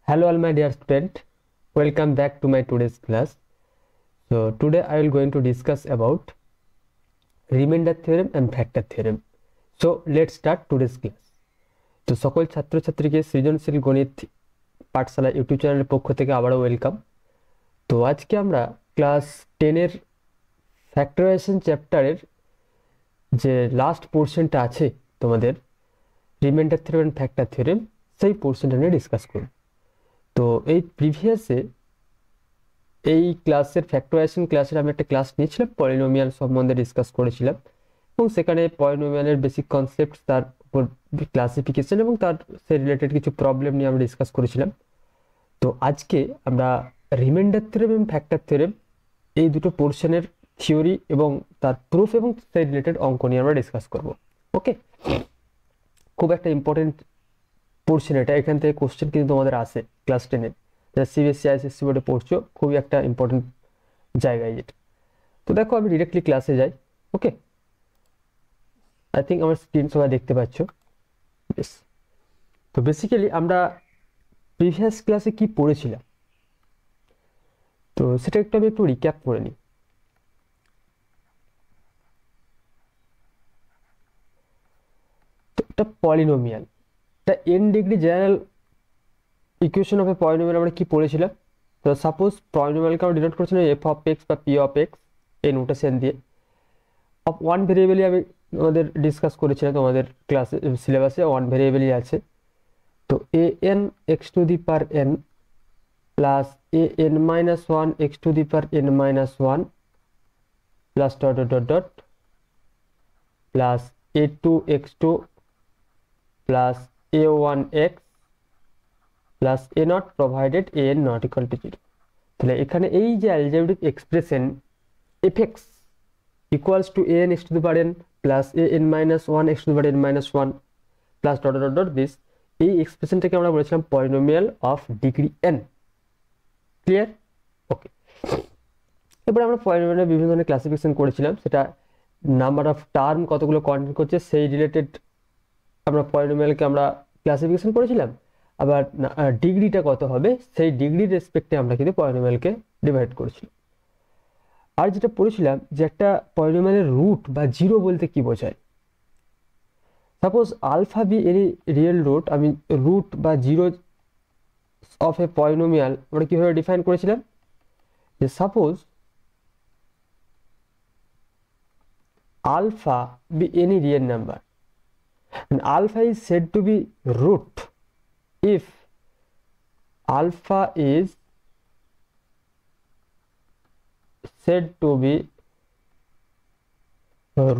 Hello all my dear student, welcome back to my today's class. So today I will going to discuss about remainder theorem and factor theorem. So let's start today's class. তো সকল ছাত্রছাত্রীকে সৃজনশীল গণিত পাঠশালা YouTube চ্যানেলের পক্ষ থেকে আবারও welcome. তো আজকে আমরা ক্লাস 10 এর ফ্যাক্টরাইজেশন চ্যাপ্টারের যে লাস্ট পোরশনটা আছে তোমাদের remainder theorem and factor theorem সেই পোরশনটা নিয়ে ডিসকাস করব। তো এই প্রিভিয়াসে এই ক্লাসের ফ্যাক্টরাইজেশন ক্লাসের আমি একটা ক্লাস নিয়েছিলাম, পলিনোমিয়াল সম্বন্ধে ডিসকাস করেছিলাম এবং সেখানে পলিনোমিয়ালের বেসিক কনসেপ্ট, তার উপর ক্লাসিফিকেশন এবং তার সে রিলেটেড কিছু প্রবলেম নিয়ে আমরা ডিসকাস করেছিলাম। তো আজকে আমরা রিমাইন্ডার থিওরেম এবং ফ্যাক্টর থিওরেম এই দুটো পোর্শনের থিওরি এবং তার প্রুফ এবং সেই রিলেটেড অঙ্ক নিয়ে আমরা ডিসকাস করব। ওকে, খুব একটা ইম্পর্টেন্ট পোর্শন এটা, এখান থেকে কোশ্চেন কিন্তু তোমাদের আসে ক্লাস 10-এ, যারা সিবিএসসি আইসিএসসি বোর্ডে পড়ছো, খুবই একটা ইম্পর্টেন্ট জায়গায় যেটা। তো দেখো আমি ডিরেক্টলি ক্লাসে যাই। ওকে, আই থিঙ্ক আমার স্ক্রিন সবাই দেখতে পাচ্ছ। বেশ, তো বেসিক্যালি আমরা প্রিভিয়াস ক্লাসে কি পড়েছিলাম তো সেটা আমি একটু রিক্যাপ করে নিই। তো এটা পলিনোমিয়াল, এটা n degree general equation of a polynomial আমরা কি পড়েছিলাম। তো সাপোজ পলিনোমিয়ালকে আমরা ডিনোট করেছিলাম এফ অফ এক্স বা পি অফ এক্স এই নোটেশন দিয়ে। অফ ওয়ান ভেরিয়েবলই আমি আমাদের ডিসকাস করেছিলাম, তোমাদের ক্লাসে সিলেবাসে ওয়ান ভেরিয়েবলই আছে। তো a n x to the power n plus a n minus one x to the power n minus one plus dot dot dot dot plus a two x two plus a one x plus a naught provided a n not equal to zero. তাহলে এখানে এই যে algebraic expression f x equals to a n x to the power n plus a n minus one x to the power n minus one plus dot dot dot this, এই এক্সপ্রেশনটাকে আমরা বলেছিলাম polynomial of degree n. Clear? Okay, এবার আমরা পলিনোমিয়ালের বিভিন্ন ধরনের classification করেছিলাম, সেটা নাম্বার অফ টার্ম কতগুলো কন্টেন্ট করছে সেই রিলেটেড আমরা পলিনোমিয়ালকে আমরা ক্লাসিফিকেশন করেছিলাম। আবার ডিগ্রিটা কত হবে সেই ডিগ্রির রেসপেক্টে আমরা কিন্তু পলিনোমিয়ালকে ডিভাইড করেছিলাম। আর যেটা পড়েছিলাম যে একটা পলিনোমিয়ালের রুট বা জিরো বলতে কি বোঝায়। Suppose alpha be any real root, আমি রুট বা জিরো অফ এ পলিনোমিয়াল আমরা কিভাবে ডিফাইন করেছিলাম, যে suppose alpha be any real number and alpha is said to be root if alpha is said to be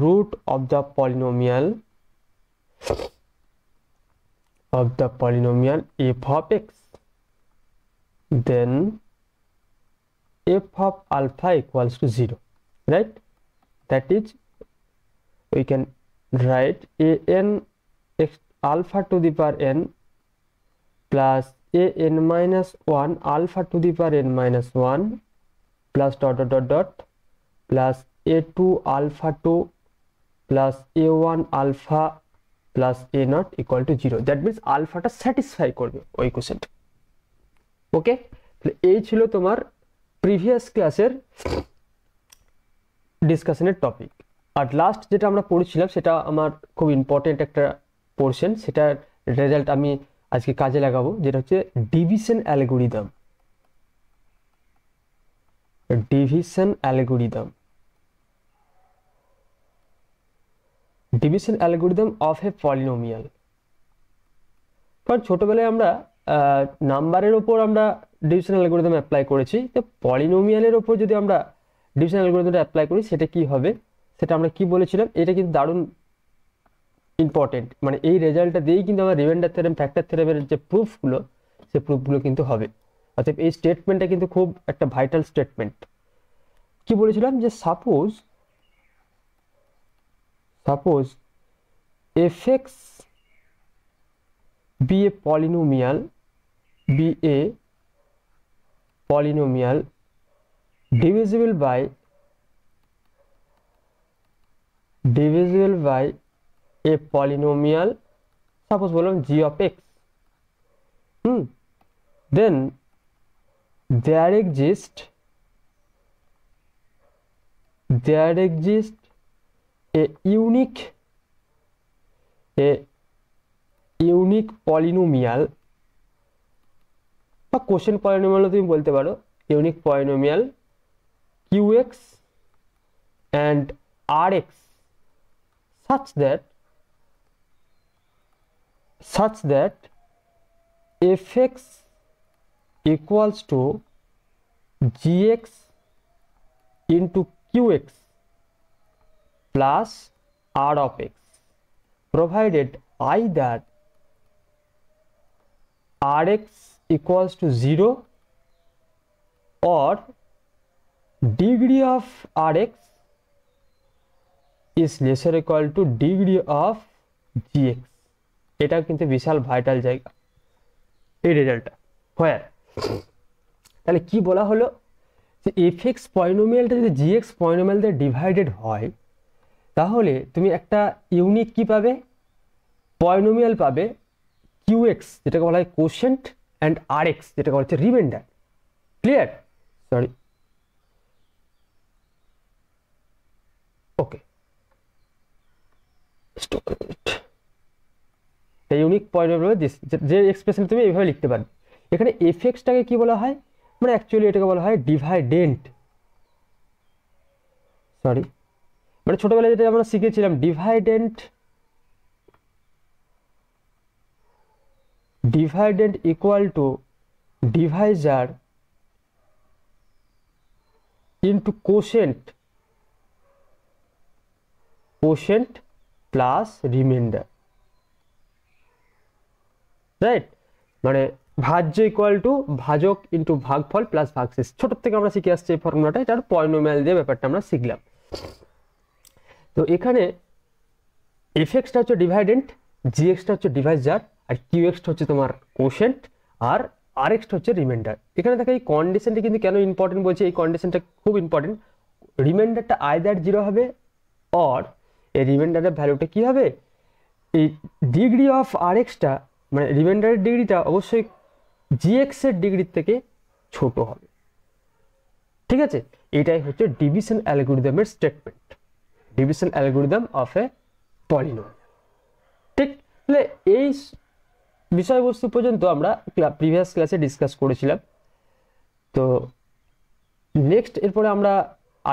root of the polynomial f of x, then f of alpha equals to 0, right? That is, we can write a n x alpha to the power n plus a n minus 1 alpha to the power n minus 1 plus dot dot dot dot plus a2 alpha 2 plus a1 alpha plus a naught equal to 0. That means alpha টা satisfy করবে ওই কোশ্চেনটা। ওকে, তাহলে এই ছিল তোমার previous ক্লাসের ডিসকাশনের topic. আর last যেটা আমরা পড়েছিলাম সেটা আমার খুব ইম্পর্টেন্ট একটা পোর্শন, সেটার রেজাল্ট আমি আজকে কাজে লাগাবো, যেটা হচ্ছে division algorithm. Division algorithm of a polynomial. কারণ ছোটবেলায় আমরা নাম্বারের ওপর আমরা ডিভিশন অ্যালগরিদম অ্যাপ্লাই করেছি, তো পলিনোমিয়ালের ওপর যদি আমরা ডিভিশন অ্যালগরিদমটা অ্যাপ্লাই করি সেটা কি হবে সেটা আমরা কি বলেছিলাম। এটা কিন্তু দারুণ ইম্পর্টেন্ট, মানে এই রেজাল্টটা দিয়েই কিন্তু আমার রিমাইন্ডার থিওরেম ফ্যাক্টর থিওরেমের যে প্রুফগুলো সেই প্রুফগুলো কিন্তু হবে। অর্থাৎ এই স্টেটমেন্টটা কিন্তু খুব একটা ভাইটাল স্টেটমেন্ট। কি বলেছিলাম, যে suppose F x be a polynomial divisible by a polynomial, suppose বললাম g of x, then there exists a unique polynomial বা কোশেন্ট পলিনোমিয়াল তুমি বলতে পারো, unique polynomial qx and rx such that fx equals to gx into qx plus r of x, provided either rx equals to 0 or degree of rx is lesser equal to degree of gx. এটা কিন্তু বিশাল vital জায়গা এই রেজাল্টটা। হোয়ার তাহলে কি বলা হলো যে fx পলিনোমিয়ালটা যদি gx পলিনোমিয়াল দিয়ে ডিভাইডেড হয় তাহলে তুমি একটা ইউনিক কি পাবে, পলিনোমিয়াল পাবে qx যেটাকে বলা হয় কোশেন্ট অ্যান্ড rx যেটাকে বলা হচ্ছে রিমাইন্ডার। ক্লিয়ার? সরি, ওকে, ইউনিক পলিনোমিয়াল যে এক্সপ্রেশন তুমি এইভাবে লিখতে পারবে। এখানে fxটাকে কি বলা হয়, মানে অ্যাকচুয়ালি এটাকে বলা হয় ডিভাইডেন্ট, সরি মানে ছোটবেলায় যেটা আমরা শিখেছিলাম ডিভাইডেন্ট equal to Deviser into quotient plus reminder, right? মানে ভাজ্য ইকুয়াল টু ভাজক ইন্টু ভাগফল প্লাস ভাগশেষ। ছোট থেকে আমরা শিখে আসছি এই ফর্মুলাটা, এটার পলিনোমিয়াল দিয়ে ব্যাপারটা আমরা শিখলাম। তো এখানে fxটা হচ্ছে ডিভাইডেন্ট, gxটা হচ্ছে ডিভাইজার, আর qxটা হচ্ছে তোমার কোশেন্ট, আর rxটা হচ্ছে রিমাইন্ডার। এখানে দেখো এই কন্ডিশনটা কিন্তু কেন ইম্পর্টেন্ট বলছি, এই কন্ডিশনটা খুব ইম্পর্টেন্ট। রিমাইন্ডারটা আইদার 0 হবে অর এই রিমাইন্ডারের ভ্যালুটা কি হবে, এই ডিগ্রি অফ rxটা মানে রিমাইন্ডারের ডিগ্রিটা অবশ্যই gx এর ডিগ্রির থেকে ছোট হবে। ঠিক আছে, এটাই হচ্ছে ডিভিশন অ্যালগরিদমের statement, division algorithm of a polynomial. ঠিক, তাহলে এই বিষয়বস্তু পর্যন্ত আমরা প্রিভিয়াস ক্লাসে ডিসকাস করেছিলাম। তো নেক্সট এরপরে আমরা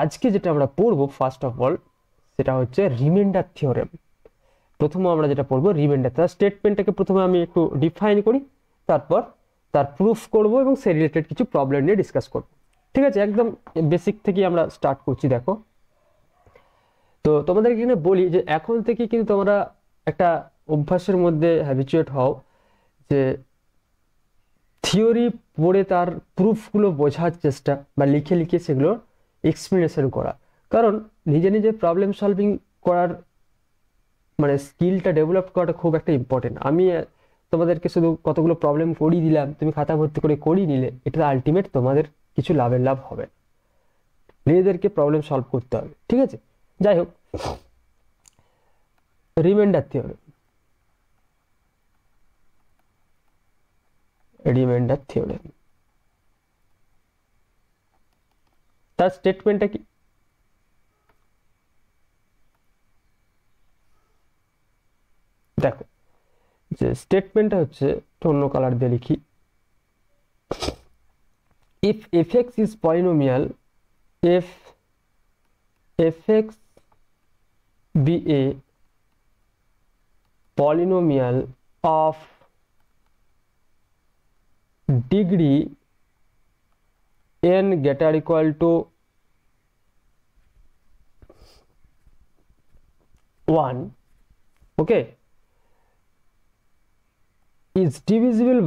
আজকে যেটা আমরা পড়বো ফার্স্ট অফ অল সেটা হচ্ছে রিমাইন্ডার থিওরেম। প্রথমে আমরা যেটা পড়বো রিমাইন্ডার, তার স্টেটমেন্টটাকে প্রথমে আমি একটু ডিফাইন করি, তারপর তার প্রুফ করব এবং সে রিলেটেড কিছু প্রবলেম নিয়ে ডিসকাস করব। ঠিক আছে, একদম বেসিক থেকে আমরা স্টার্ট করছি। দেখো, তো তোমাদের এখানে বলি যে এখন থেকে কিন্তু তোমরা একটা অভ্যাসের মধ্যে হ্যাবিচুয়েট হও যে থিওরি পড়ে তার প্রুফগুলো বোঝার চেষ্টা বা লিখে লিখে সেগুলো এক্সপ্লেনেশন করা। কারণ নিজে নিজে প্রবলেম সলভিং করার মানে স্কিলটা ডেভেলপ করাটা খুব একটা ইম্পর্টেন্ট। আমি তোমাদেরকে শুধু কতগুলো প্রবলেম করিয়ে দিলাম, তুমি খাতা ভর্তি করে করিয়ে নিলে, এটা আলটিমেট তোমাদের কিছু লাভের লাভ হবে না, নিজেদেরকে প্রবলেম সলভ করতে হবে। ঠিক আছে, যাই হোক, রিমাইন্ডার থিওরেম তার স্টেটমেন্টটা কি, দেখো যে স্টেটমেন্টটা হচ্ছে অন্য কালার দিয়ে লিখি, if fx is polynomial, if fx be a polynomial of degree n greater equal to 1, okay, is divisible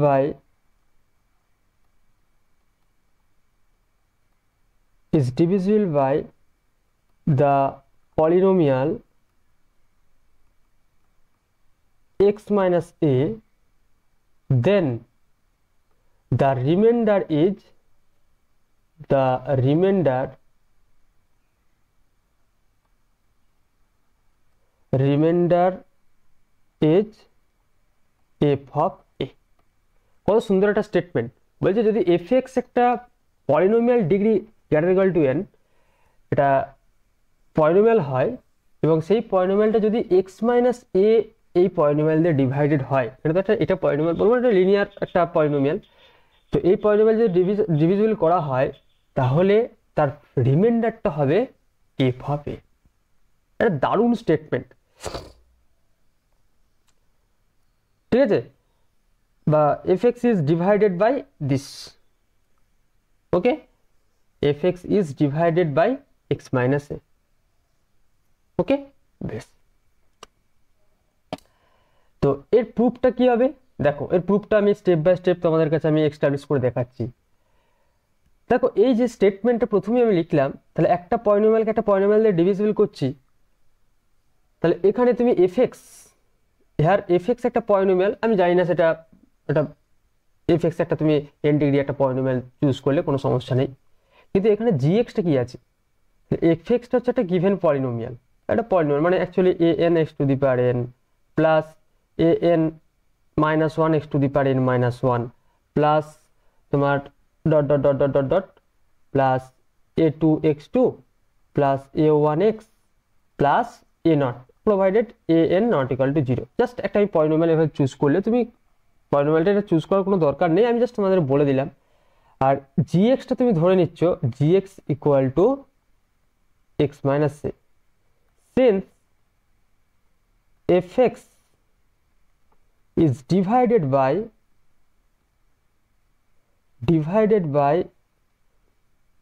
by the polynomial x minus a, then the remainder is f of a। কত সুন্দর একটা statement. বলছে যদি fx একটা polynomial degree greater equal two n, এটা polynomial হয় এবং সেই পলিনোমিয়ালটা যদি x মাইনাস a এই পলিনোমিয়াল দিয়ে ডিভাইডেড হয়, এটা তো একটা, এটা পলিনোমিয়াল বলবো, এটা লিনিয়ার একটা পলিনোমিয়াল। তো এই পলিনোমিয়াল যদি ডিভিজিবল করা হয় তাহলে তার রিমাইন্ডারটা হবে f হবে। এটা দারুণ স্টেটমেন্ট, ঠিক আছে? বা fx is divided by this, okay, fx is divided by x minus a, ওকে, বেশ। তো এর প্রুফটা কি হবে দেখো, এর প্রুফটা আমি স্টেপ বাই স্টেপ তোমাদের কাছে আমি এস্টাবলিশ করে দেখাচ্ছি। দেখো এই যে স্টেটমেন্টটা প্রথমে আমি লিখলাম, তাহলে একটা পলিনোমিয়ালকে একটা পলিনোমিয়াল দিয়ে ডিভিজিবল করছি, তাহলে এখানে তুমি fx, হিয়ার fx একটা পলিনোমিয়াল, আমি জানি না সেটা, এটা fx একটা তুমি n ডিগ্রি একটা পলিনোমিয়াল চুজ করলে কোনো সমস্যা নেই, কিন্তু এখানে gx-টা কি আছে, fx-টা হচ্ছে একটা গিভেন পলিনোমিয়াল, একটা পলিনোমিয়াল মানে actually an x to the power n plus an minus one x to the power n minus one plus তোমার dot dot dot dot dot dot plus a2x2 plus a1x plus a0 provided an not equal to 0। Just একটা আমি polynomial এভাবে choose করলে, তুমি পলিনোমিয়ালটা এটা choose করার কোনো দরকার নেই, আমি জাস্ট তোমাদের বলে দিলাম। আর gx-টা তুমি ধরে নিচ্ছ gx equal two x minus a, since fx is divided by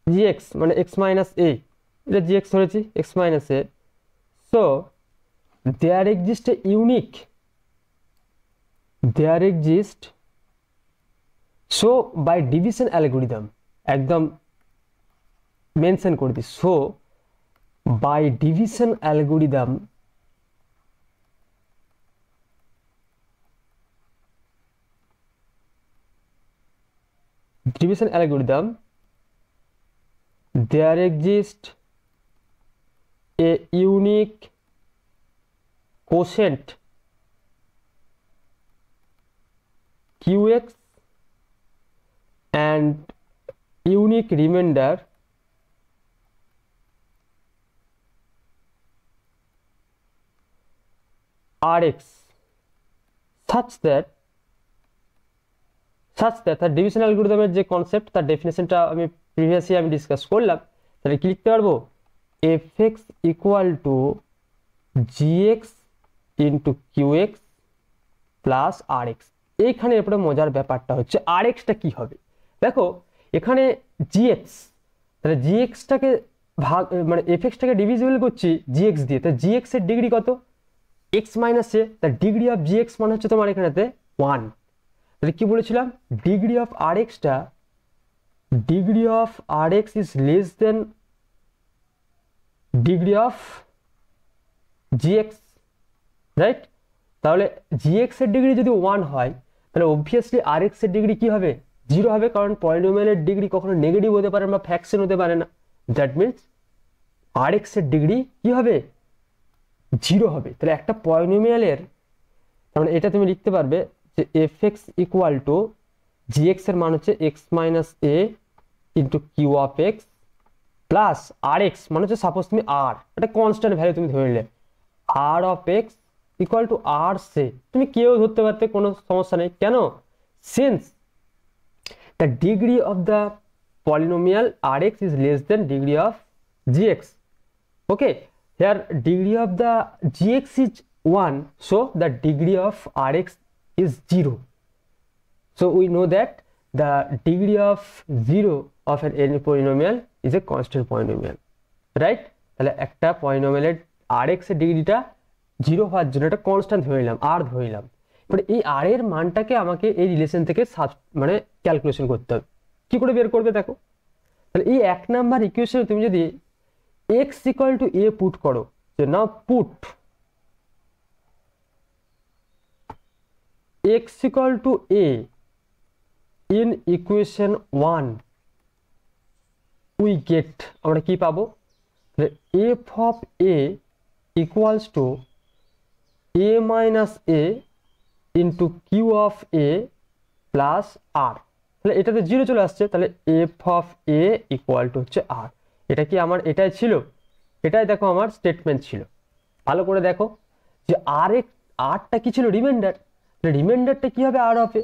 gx মানে x minus a, এটা gx ধরেছি x minus a, so there exists so by division algorithm, একদম মেনশন করে দিই, so by division algorithm there exists a unique quotient qx and unique remainder rx such that তার division অ্যালগরিদমের যে concept, তার ডেফিনেশনটা আমি প্রিভিয়াসলি আমি ডিসকাস করলাম। তাহলে কি লিখতে পারবো, fx equal to gx into qx plus rx। এইখানে এরপরে মজার ব্যাপারটা হচ্ছে rx-টা কি হবে, দেখো এখানে gx, তাহলে gx-টাকে ভাগ মানে fx-টাকে ডিভিজিবল করছি gx দিয়ে, তাহলে gx এর ডিগ্রি কত, x মাইনাস a, তার ডিগ্রি অফ gx মানে হচ্ছে তোমার এখানেতে 1। তাহলে কি বলেছিলাম, ডিগ্রি অফ rx-টা, degree of rx is less than degree of gx, right? তাহলে gx এর ডিগ্রি যদি 1 হয় তাহলে অবভিয়াসলি rx এর ডিগ্রি কি হবে, 0 হবে, কারণ পলিনোমিয়ালের ডিগ্রি কখনো নেগেটিভ হতে পারে না, ফ্র্যাকশন হতে পারে না। দ্যাট মিন্স rx এর ডিগ্রি কি হবে, 0 হবে। তাহলে একটা পলিনোমিয়ালের, তাহলে এটা তুমি লিখতে পারবে যে fx ইকুয়াল টু gx এর মান হচ্ছে x minus a into q of x plus rx মানে হচ্ছে সাপোজ তুমি r, এটা কনস্ট্যান্ট ভ্যালু তুমি ধরে নিলে, r of x equal to r সে, তুমি কেউ ধরতে পারতে, কোনো সমস্যা নেই। কেন, since the degree of the polynomial rx is less than degree of gx, okay, here degree of the gx is 1, so the degree of rx is 0. So we know that the degree of 0 of an n polynomial is a constant polynomial, right? তাহলে একটা পলিনোমিয়ালের rx এর ডিগ্রিটা 0 হওয়ার জন্য একটা constant ধরে নিলাম, r ধরে নিলাম। এবার এই r এর মানটাকে আমাকে এই রিলেশন থেকে মানে ক্যালকুলেশন করতে হবে। কি করে বের করবে দেখো, তাহলে এই 1 নাম্বার ইকুয়েশনে তুমি যদি x equal to a put করো, যে নাও put x equal to a in equation 1, we get আমরা কি পাবো, f of a equals to a minus a into q of a plus r। তাহলে এটাতে 0 চলে আসছে, তাহলে F of A equal to হচ্ছে আর। এটা কি আমার এটাই ছিল, এটাই দেখো আমার স্টেটমেন্ট ছিল। ভালো করে দেখো যে আরটা কি ছিল, রিমাইন্ডার। রিমাইন্ডারটা কি হবে, আর হবে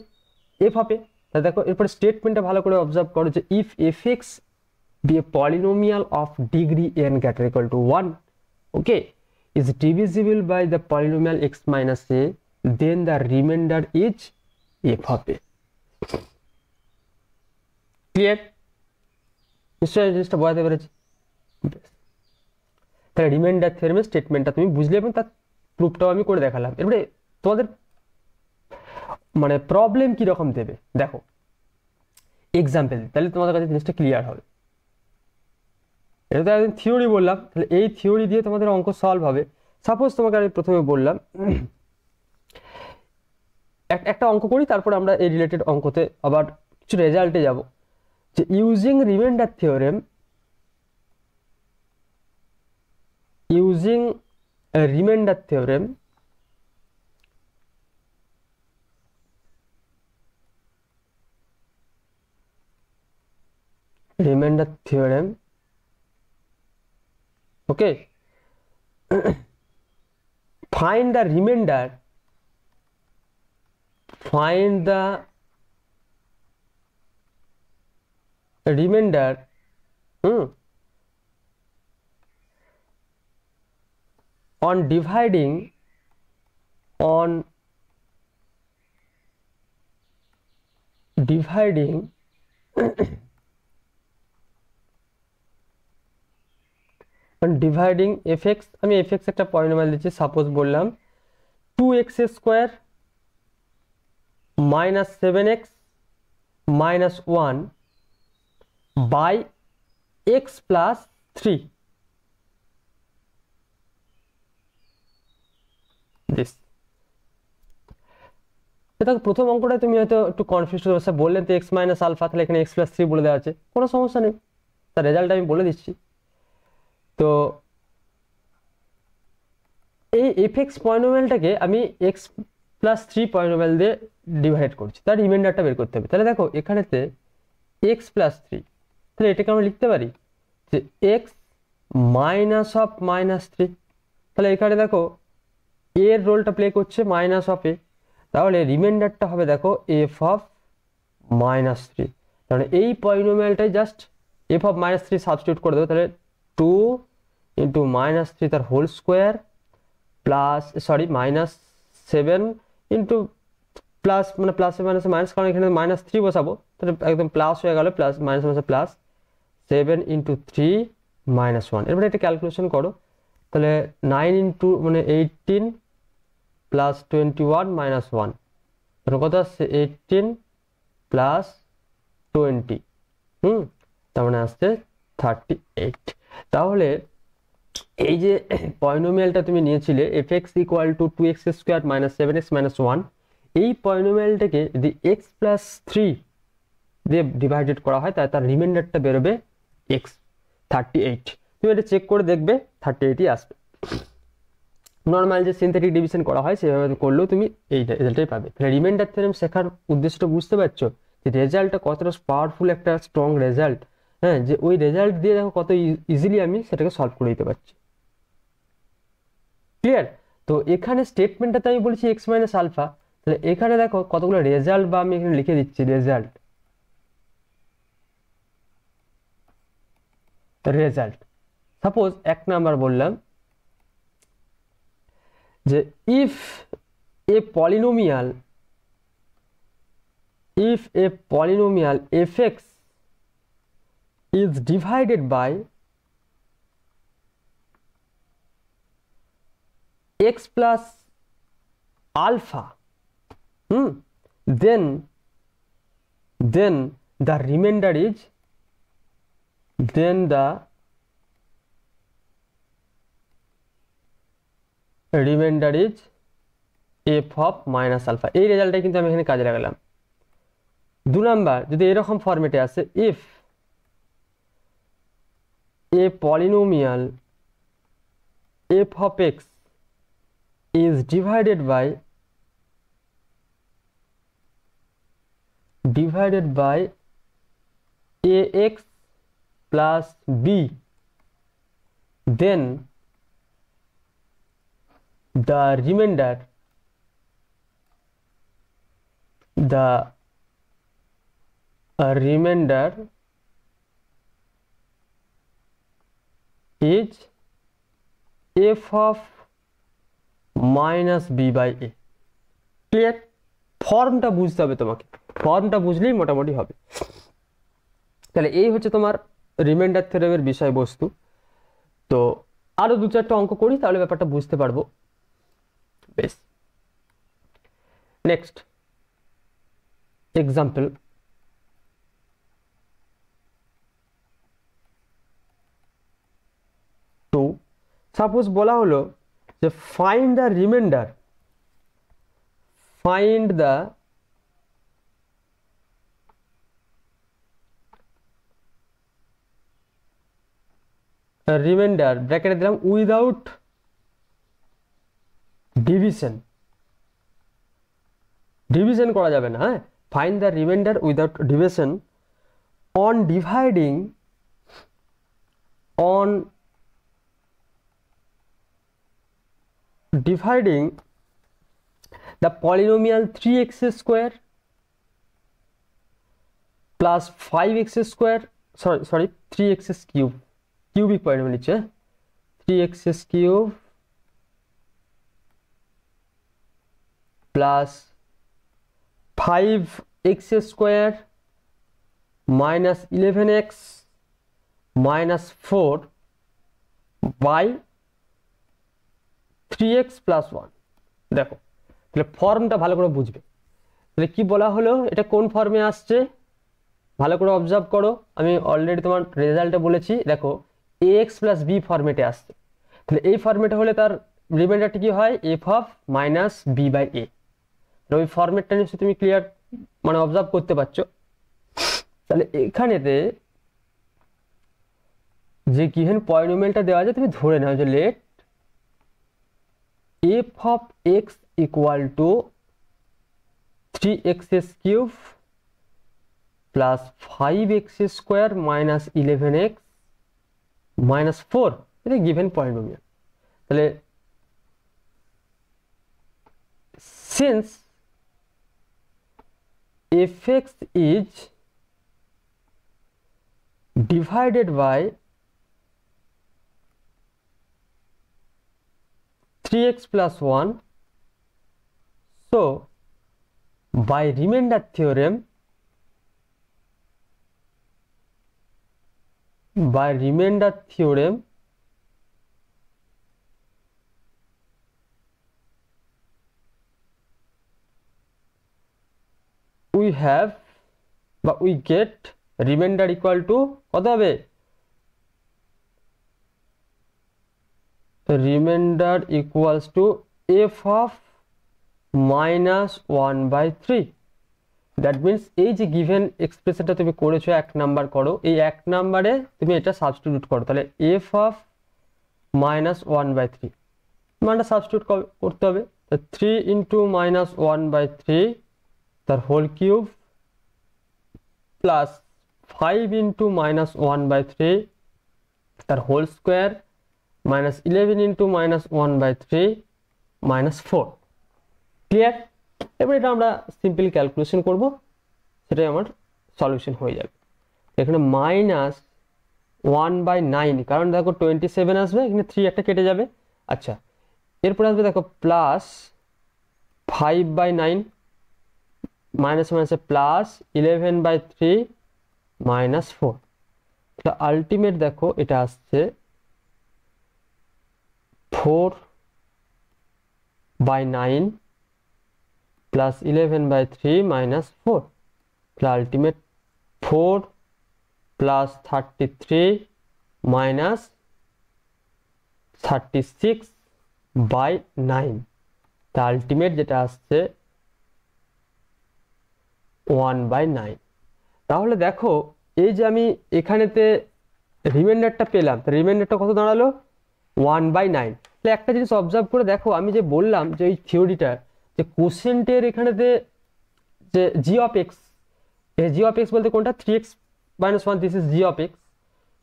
এফ হবে। তাহলে দেখো এরপরে স্টেটমেন্টটা ভালো করে অবজার্ভ করো যে if f x be a polynomial of degree n greater equal to 1, okay, is divisible by the polynomial x minus a, then the remainder is f of a. Clear? নিশ্চয়ই জিনিসটা বোঝাতে পেরেছি। তাহলে রিমাইন্ডার থিওরেমের স্টেটমেন্টটা তুমি বুঝলে এবং তার প্রুফটাও আমি করে দেখালাম। এবারে তোমাদের মানে প্রবলেম কি রকম দেবে দেখো, এক্সাম্পল, তাহলে তোমাদের কাছে জিনিসটা ক্লিয়ার হবে। এটা তো একদিন থিওরি বললাম, তাহলে এই থিওরি দিয়ে তোমাদের অঙ্ক সলভ হবে। সাপোজ তোমাকে আমি প্রথমে বললাম একটা অঙ্ক করি, তারপর আমরা এই রিলেটেড অঙ্কতে আবার কিছু রেজাল্টে যাব। যে using reminder theorem, reminder theorem okay, find the remainder on dividing fx, আমি fx একটা পলিনোমিয়াল দিচ্ছি, সাপোজ বললাম 2x square minus 7x minus 1 by x plus 3 this. এটা প্রথম অঙ্কটা তুমি হয়তো একটু কনফিউজ হয়ে বললেন তো x মাইনাস আলফা, তাহলে এখানে x প্লাস 3 বলে দেওয়া আছে, কোনো সমস্যা নেই, তার রেজাল্ট আমি বলে দিচ্ছি। তো এই fx পলিনোমিয়ালটাকে আমি x প্লাস 3 পলিনোমিয়াল দিয়ে ডিভাইড করছি, তার রিমাইন্ডারটা বের করতে হবে। তাহলে দেখো এখানেতে x প্লাস 3, তাহলে এটাকে আমরা লিখতে পারি যে x মাইনাস অফ মাইনাস 3। তাহলে এখানে দেখো এর রোলটা প্লে করছে মাইনাস অফ এ, তাহলে রিমাইন্ডারটা হবে দেখো এফ অফ মাইনাস 3। তাহলে এই পলিনোমিয়ালটাই just F of minus 3 substitute করে দেবো, তাহলে 2 ইন্টু মাইনাস 3 তার whole square plus minus 7 into plus মানে প্লাসে মাইনাসে মাইনাস, কারণ এখানে মাইনাস 3 বসাবো, তাহলে একদম প্লাস হয়ে গেল, প্লাস মাইনাস মাইনাসে প্লাস 7 ইন্টু 3 মাইনাস 1। এরপরে এটা ক্যালকুলেশন করো, তাহলে 9 ইন্টু মানে 18 প্লাস 21 মাইনাস 1, কত আসছে 18 প্লাস 20, তার মানে আসছে 38। তাহলে এই যে পলিনোমিয়ালটা তুমি নিয়েছিলে fx equal to 2x square minus 7x minus 1, এই পলিনোমিয়ালটাকে যদি x প্লাস 3 দিয়ে ডিভাইডেড করা হয় তাহলে তার রিমাইন্ডারটা বেরোবে x 38। তুমি এটা চেক করে দেখবে 38ই আসবে। নর্মাল যে সিনথেটিক ডিভিশন করা হয় সেভাবে করলেও তুমি এই রেজাল্টটাই পাবে। তাহলে রিমাইন্ডার থিওরেম শেখার উদ্দেশ্যটা বুঝতে পারছো যে রেজাল্টটা কতটা পাওয়ারফুল একটা স্ট্রং রেজাল্ট, হ্যাঁ, যে ওই রেজাল্ট দিয়ে দেখো কত ইজিলি আমি সেটাকে সলভ করে দিতে পারছি। ক্লিয়ার? তো এখানে স্টেটমেন্টটাতে আমি বলেছি এক্স মাইনাস আলফা, তাহলে এখানে দেখো কতগুলো রেজাল্ট বা আমি এখানে লিখে দিচ্ছি রেজাল্ট। সাপোজ 1 নাম্বার বললাম যে if A polynomial fx is divided by x plus alpha, then the remainder is f of minus alpha। এই রেজাল্টটা কিন্তু আমি এখানে কাজে লাগালাম। 2 নাম্বার যদি এরকম ফরম্যাটে আসে, if a polynomial f of x is divided by divided by ax plus b, then the remainder is f of minus b by a। Clear? ফর্মটা বুঝতে হবে তোমাকে, ফর্মটা বুঝলেই মোটামুটি হবে। তাহলে এই হচ্ছে তোমার রিমাইন্ডার থিওরেমের বিষয়বস্তু। তো আরো দু চারটা অঙ্ক করি, তাহলে ব্যাপারটা বুঝতে পারবো। বেশ, নেক্সট এক্সাম্পল। তো সাপোজ বলা হলো যে find the reminder, find the remainder ব্র্যাকেটে দিলাম উইদাউট ডিভিশন, ডিভিশন করা যাবে না, হ্যাঁ। Find the reminder without division on dividing the polynomial 3x square plus 5x square, sorry 3x cube, cubic polynomial নিচ্ছে, 3x cube plus 5x square minus 11x minus 4 by 3x plus 1। দেখো তাহলে ফর্মটা ভালো করে বুঝবে। তাহলে কি বলা হলো, এটা কোন ফর্মে আসছে ভালো করে অবজার্ভ করো। আমি অলরেডি তোমার রেজাল্টে বলেছি, দেখো ax প্লাস বি ফর্মেটে আসছে। তাহলে এই ফর্মেটে হলে তার রিমাইন্ডারটি কি হয়, F of minus B by A. ওই ফর্মেটটা নিশ্চয়ই তুমি ক্লিয়ার মানে অবজার্ভ করতে পারছো। তাহলে এখানেতে যে গিভেন পলিনোমিয়ালটা দেওয়া আছে তুমি ধরে নাও যে late f of x equal to 3x cube plus 5x square minus 11x minus 4, এটা given polynomial। তাহলে since fx is divided by 3x plus 1, so by remainder theorem we have বা we get remainder equal to কত হবে, remainder equals to f of minus 1 by 3। That means এই যে given এক্সপ্রেশনটা তুমি করেছো এক নাম্বার করো, এই এক নাম্বারে তুমি এটা সাবস্টিটিউট করো। তাহলে এফ অফ মাইনাস 1 বাই 3 মানটা সাবস্টিটিউট করতে হবে। 3 ইন্টু মাইনাস 1 বাই 3 তার whole cube plus 5 into minus 1 by 3 তার whole square minus 11 into minus 1 by 3 minus 4। Clear? এবার এটা আমরা সিম্পল ক্যালকুলেশন করব, সেটাই আমার সলিউশন হয়ে যাবে। এখানে মাইনাস 1 বাই 9, কারণ দেখো 27 আসবে, এখানে 3 একটা কেটে যাবে। আচ্ছা, এরপর আসবে দেখো প্লাস 5 বাই 9 মাইনাস মাইনাসে প্লাস 11 বাই 3 মাইনাস 4। তাহলে আলটিমেট দেখো এটা আসছে 4 by 9 plus 11 by 3 minus 4। তাহলে আলটিমেট 4 plus 33 minus 36 by 9। তা আলটিমেট যেটা আসছে 1 by 9। তাহলে দেখো এই যে আমি এখানেতে রিমাইন্ডারটা পেলাম, রিমাইন্ডারটা কত দাঁড়ালো, 1 by 9। তাহলে একটা জিনিস অবজার্ভ করে দেখো, আমি যে বললাম যে এই থিওরিটা যে কোশেন্টের এখানেতে যে জি অফ এক্স এই জি অফ এক্স বলতে কোনটা, 3x - 1, this is G of x.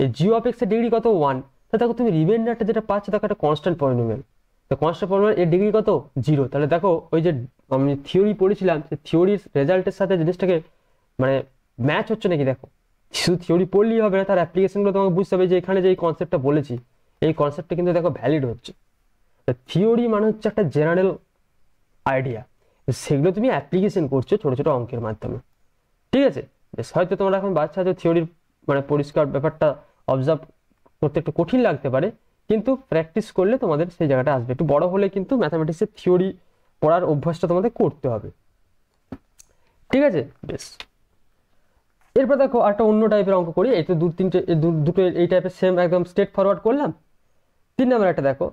এই জি অফ এক্স এর ডিগ্রি কত, 1। তাহলে দেখো তুমি রিমাইন্ডারটা যেটা পাচ্ছ দেখো একটা কনস্ট্যান্ট পলিনোমিয়াল, তো কনস্ট্যান্ট পলিনোমিয়াল এর ডিগ্রি কত, 0। তাহলে দেখো ওই যে আমি থিওরি পড়েছিলাম, সেই থিওরির রেজাল্টের সাথে জিনিসটাকে মানে ম্যাচ হচ্ছে নাকি দেখো। শুধু থিওরি পড়লেই হবে না, তার অ্যাপ্লিকেশনগুলো তোমাকে বুঝতে হবে যে এখানে যে এই কনসেপ্টটা বলেছি এই কনসেপ্টটা কিন্তু দেখো ভ্যালিড হচ্ছে। থিওরি মানে হচ্ছে একটা জেনারেল আইডিয়া, সেগুলো তুমি অ্যাপ্লিকেশন করছো ছোট ছোট অঙ্কের মাধ্যমে, ঠিক আছে। বেশ, হয়তো তোমরা এখন বাচ্চা আছে, থিওরির মানে পরিষ্কার ব্যাপারটা অবজার্ভ করতে একটু কঠিন লাগতে পারে, কিন্তু প্র্যাকটিস করলে তোমাদের সেই জায়গাটা আসবে। একটু বড় হলে কিন্তু ম্যাথামেটিক্সের থিওরি পড়ার অভ্যাসটা তোমাদের করতে হবে, ঠিক আছে। বেশ, এরপর দেখো একটা অন্য টাইপের অঙ্ক করি। এই তো দুটো এই টাইপের সেম একদম স্ট্রেট ফরওয়ার্ড করলাম। 3 নাম্বার একটা দেখো,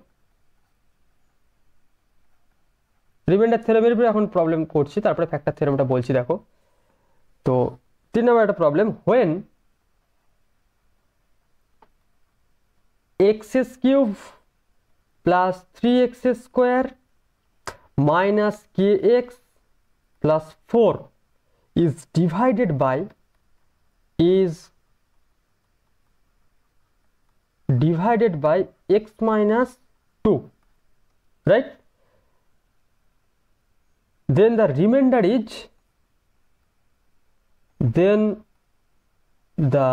রিমাইন্ডার থিওরেমের উপরে এখন প্রবলেম করছি, তারপরে ফ্যাক্টর থিওরেমটা বলছি। দেখো তো 3 নাম্বার একটা problem, when x³ plus 3x square minus kx plus 4 is divided by x minus 2, right? Then the remainder is then the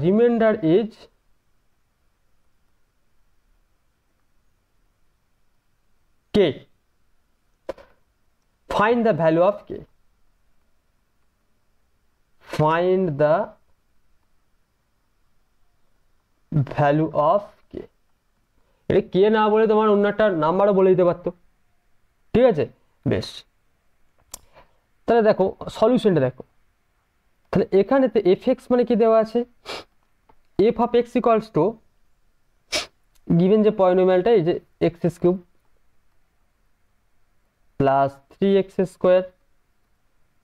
remainder is k. Find the value of k. Find the value of k. এটা কে না বলে তোমার অন্য একটা নাম্বারও বলে দিতে পারতো, ঠিক আছে। বেশ, তাহলে দেখো সলিউশনটা দেখো। তাহলে এখানেতে fx মানে কি দেওয়া আছে, f of x equals to given যে পলিনোমিয়ালটা এই যে x³ plus 3x square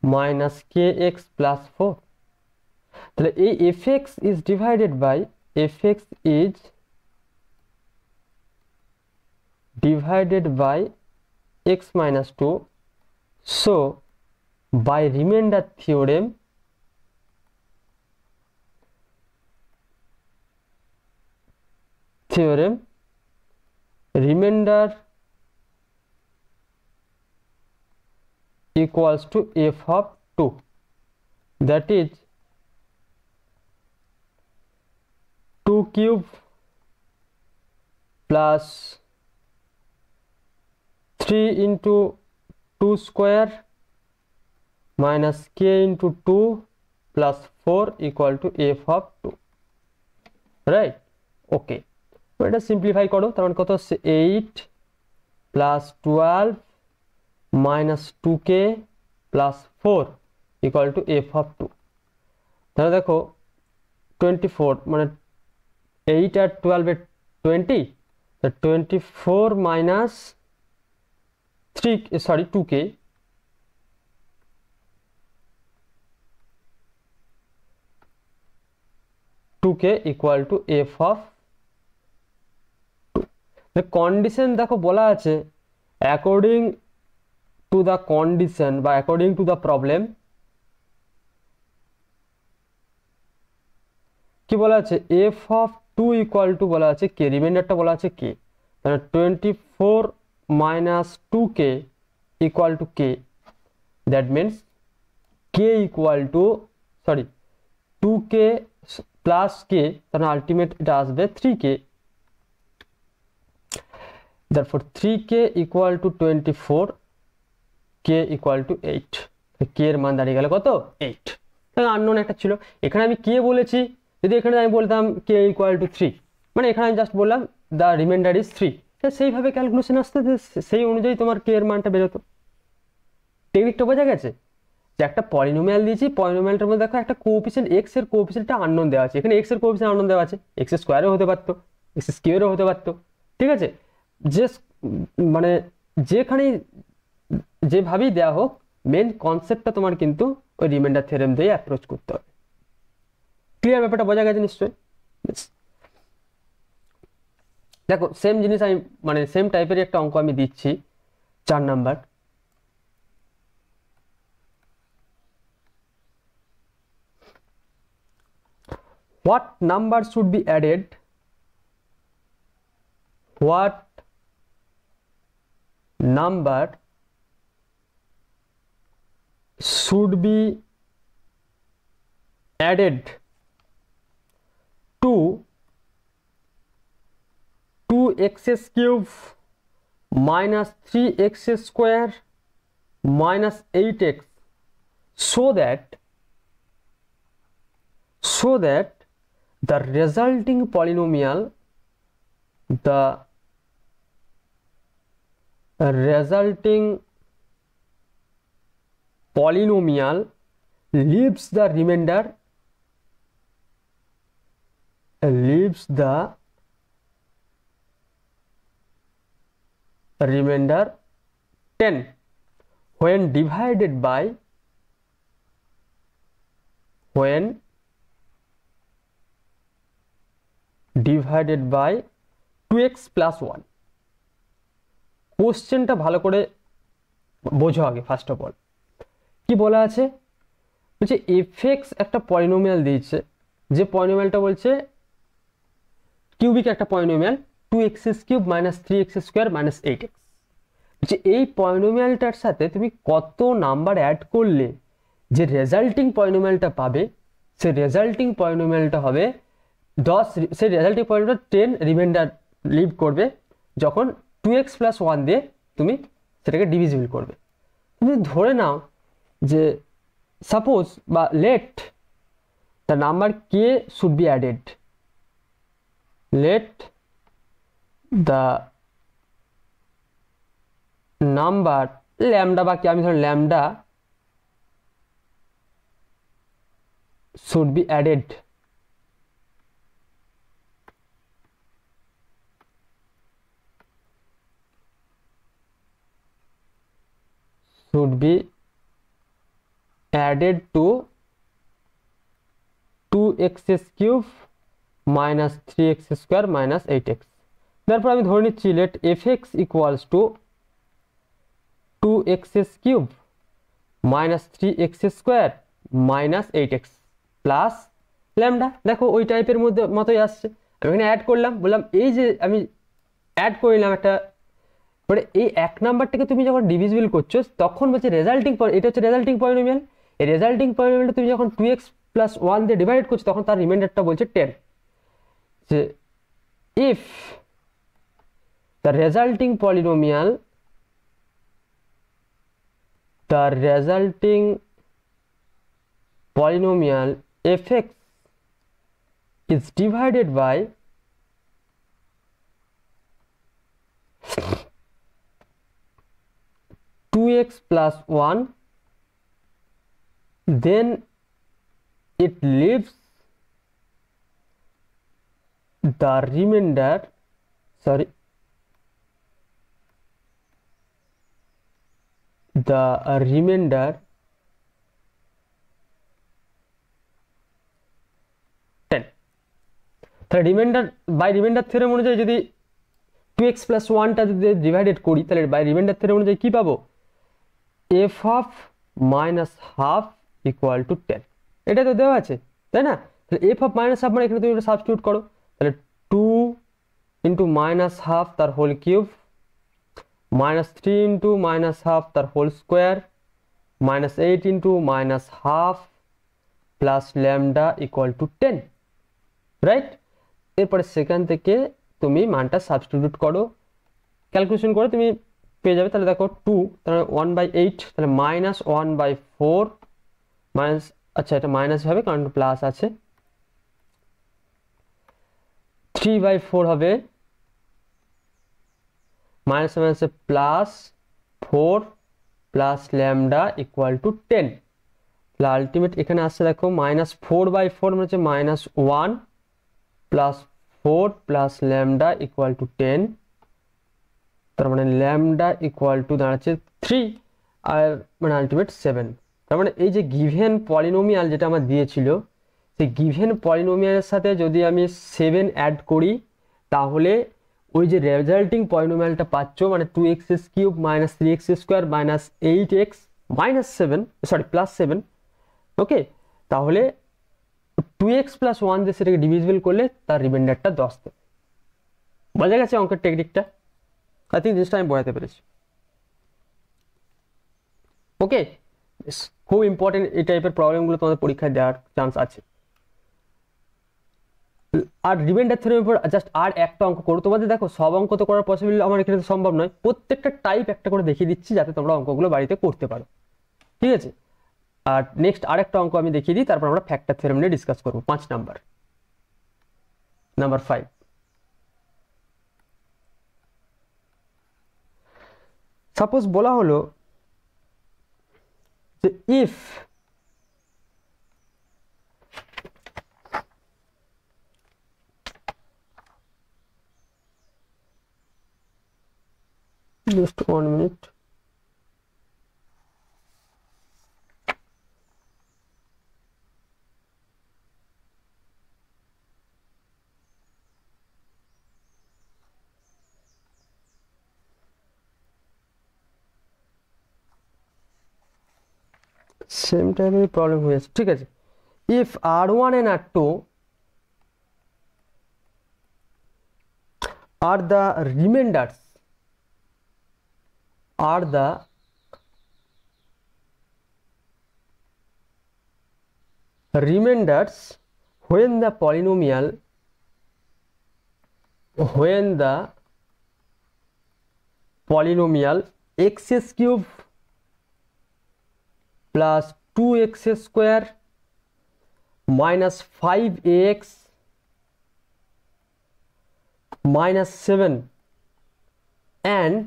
minus kx plus 4। তাহলে এই fx is divided by x minus 2. So by remainder theorem remainder equals to f of 2, that is 2³ plus 3 into 2 square minus k into 2 plus 4 equal to f of 2, right? Okay, এটা simplify করো, তার মানে কত হচ্ছে 8 plus 12 minus 2k plus 4 equal to f of 2। তাহলে দেখো 24 মানে 8 আর 12 এর 20, তো 24 minus 2k equal to f of 2। Condition দেখো বলা আছে অ্যাকর্ডিং টু দ্য কন্ডিশন বা অ্যাকর্ডিং টু দ্য প্রবলেম কি বলা আছে, f of 2 equal to বলা আছে k, রিমাইন্ডারটা বলা আছে k। তাহলে 24 minus 2k equal to k, that means k equal to 2k plus k, তাহলে আলটিমেট এটা আসবে 3k। therefore 3k equal to 24, k equal to 8। k এর মান দাঁড়িয়ে গেল কত, 8। তাহলে আননোন একটা ছিল, এখানে আমি k বলেছি, যদি এখানে আমি বলতাম k equal to 3, মানে এখানে আমি জাস্ট বললাম দ্য রিমাইন্ডার ইজ 3, সেইভাবে ক্যালকুলেশন আসতে সেই অনুযায়ী তোমার k এর মানটা বেরোতো। টেকনিকটা বোঝা গেছে, যে একটা পলিনোমিয়াল দিয়েছি, পলিনোমিয়ালটার মধ্যে দেখো একটা কোএফিসিয়েন্ট x এর কোএফিসিয়েন্টটা আননোন দেওয়া আছে, এখানে x এর কোএফিসিয়েন্ট আননোন দেওয়া আছে, x স্কয়ারও হতে পারতো, x কিউবও হতে পারতো, ঠিক আছে। যে মানে যেখানেই যেভাবেই দেওয়া হোক, মেন কনসেপ্টটা তোমার কিন্তু ওই রিমাইন্ডার থিওরেম দিয়ে অ্যাপ্রোচ করতে হবে। ক্লিয়ার ব্যাপারটা বোঝা গেছে নিশ্চয়ই। দেখো সেম জিনিস আমি মানে সেম টাইপের একটা অঙ্ক আমি দিচ্ছি 4 number. What number should be added? What number should be added to 2x cube minus 3x square minus 8x so that the resulting polynomial leaves the remainder 10 when divided by 2x plus 1। কোশ্চেনটা ভালো করে বোঝো আগে। First of all কি বলা আছে, বলছে FX একটা পলিনোমিয়াল দিয়েছে, যে পলিনোমিয়ালটা বলছে কিউবিক একটা polynomial 2x cube minus 3x square minus 8x। যে এই পলিনোমিয়ালটার সাথে তুমি কত নাম্বার অ্যাড করলে যে রেজাল্টিং পলিনোমিয়ালটা পাবে, সেই রেজাল্টিং পলিনোমিয়ালটা হবে 10, সেই রেজাল্টিং পলিনোমিয়ালটা 10 রিমাইন্ডার লিভ করবে যখন 2x প্লাস 1 দিয়ে তুমি সেটাকে ডিভিজিবল করবে। তুমি ধরে নাও যে সাপোজ বা let the number K should be added, let the number lambda বা কি আমি ধর lambda should be added to 2x cube minus 3x square minus 8x। তারপর আমি ধরে নিচ্ছি let fx equals to 2x cube minus 3x square minus 8x plus lambda। দেখো ওই টাইপের মতোই আসছে। আমি এখানে অ্যাড করলাম, বললাম এই যে আমি অ্যাড করলাম একটা, মানে এই এক নাম্বারটাকে তুমি যখন ডিভিজিবল করছো তখন বলছে রেজাল্টিং, এটা হচ্ছে রেজাল্টিং পলিনোমিয়াল। এই রেজাল্টিং পলিনোমিয়ালটা তুমি যখন 2x plus 1 দিয়ে ডিভাইড করছো তখন তার রিমাইন্ডারটা বলছে 10। যে if the resulting polynomial fx is divided by 2x plus 1, then it leaves the remainder 10। তাহলে রিমাইন্ডার বাই রিমাইন্ডার থিওরেম অনুযায়ী যদি 2x plus 1টা যদি ডিভাইডেড করি তাহলে বাই রিমাইন্ডার থিওরেম অনুযায়ী কি পাবো, f of minus half equal to 10। এটা তো দেওয়া আছে তাই না? তাহলে f of minus half মানে এখানে তুমি সাবস্টিটিউট করো, তাহলে 2 into minus half তার whole cube minus 3 into minus half তার whole square minus 8 into minus half plus lambda equal to 10, right? এরপরে সেখান থেকে তুমি মানটা সাবস্টিটিউট করো, ক্যালকুলেশন করে তুমি পেয়ে যাবে। তাহলে দেখো 2 তাহলে 1/8, তাহলে -1/4 মাইনাস, আচ্ছা এটা মাইনাস হবে কারণ প্লাস আছে, 3/4 হবে মাইনাস মাইনাসে plus 4 plus lambda equal to 10। তাহলে আলটিমেট এখানে আসছে দেখো -4/4 মানে হচ্ছে -1 plus 4 plus lambda equal to 10, তার মানে ল্যামডা ইকুয়াল টু দাঁড়াচ্ছে 3 আর মানে আলটিমেট 7। তার মানে এই যে গিভেন পলিনোমিয়াল যেটা আমার দিয়েছিল সেই গিভেন পলিনোমিয়ালের সাথে যদি আমি 7 অ্যাড করি তাহলে ওই যে রেজাল্টিং পলিনোমিয়ালটা পাচ্ছ মানে 2x³ - 3x² - 8x - 7 সরি +7, ওকে, তাহলে 2x + 1 দিয়ে সেটাকে ডিভিজিবল করলে তার রিমাইন্ডারটা 10 দেবে। বোঝা গেছে অঙ্কের টেকনিকটা? আই থিঙ্ক জিনিসটা আমি বোঝাতে পেরেছি। ওকে, খুব ইম্পর্টেন্ট এই টাইপের প্রবলেমগুলো তোমাদের পরীক্ষায় দেওয়ার চান্স আছে। আর রিমাইন্ডার থিওরেমের উপর জাস্ট আর একটা অঙ্ক করো। তোমাদের দেখো সব অঙ্ক তো করার পসিবল আমার এখানে সম্ভব নয়, প্রত্যেকটা টাইপ একটা করে দেখিয়ে দিচ্ছি যাতে তোমরা অঙ্কগুলো বাড়িতে করতে পারো, ঠিক আছে? আর নেক্সট আরেকটা অঙ্ক আমি দেখিয়ে দিই, তারপর আমরা ফ্যাক্টর থিওরেম নিয়ে ডিসকাস করবো। 5 নাম্বার, নাম্বার 5। সাপোজ বলা হলো যে ইফ just 1 minute, সেম টাইপের প্রবলেম হয়ে যাচ্ছে, ঠিক আছে? If R1 and R2 are the remainders when the polynomial x³ plus 2x² minus 5ax minus 7 and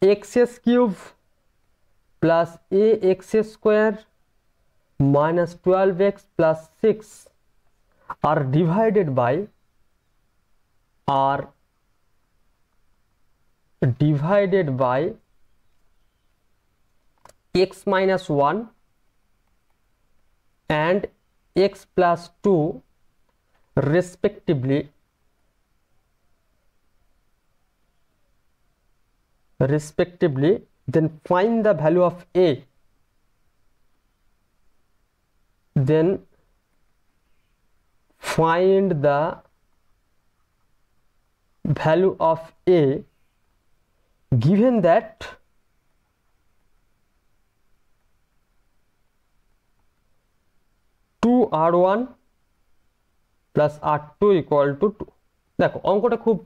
x³ plus ax² minus 12x plus 6 are divided by x minus 1 and x plus 2 respectively, then find the value of a. Then find the value of a given that R1 plus R2 equal to 2। দেখো অঙ্কটা খুব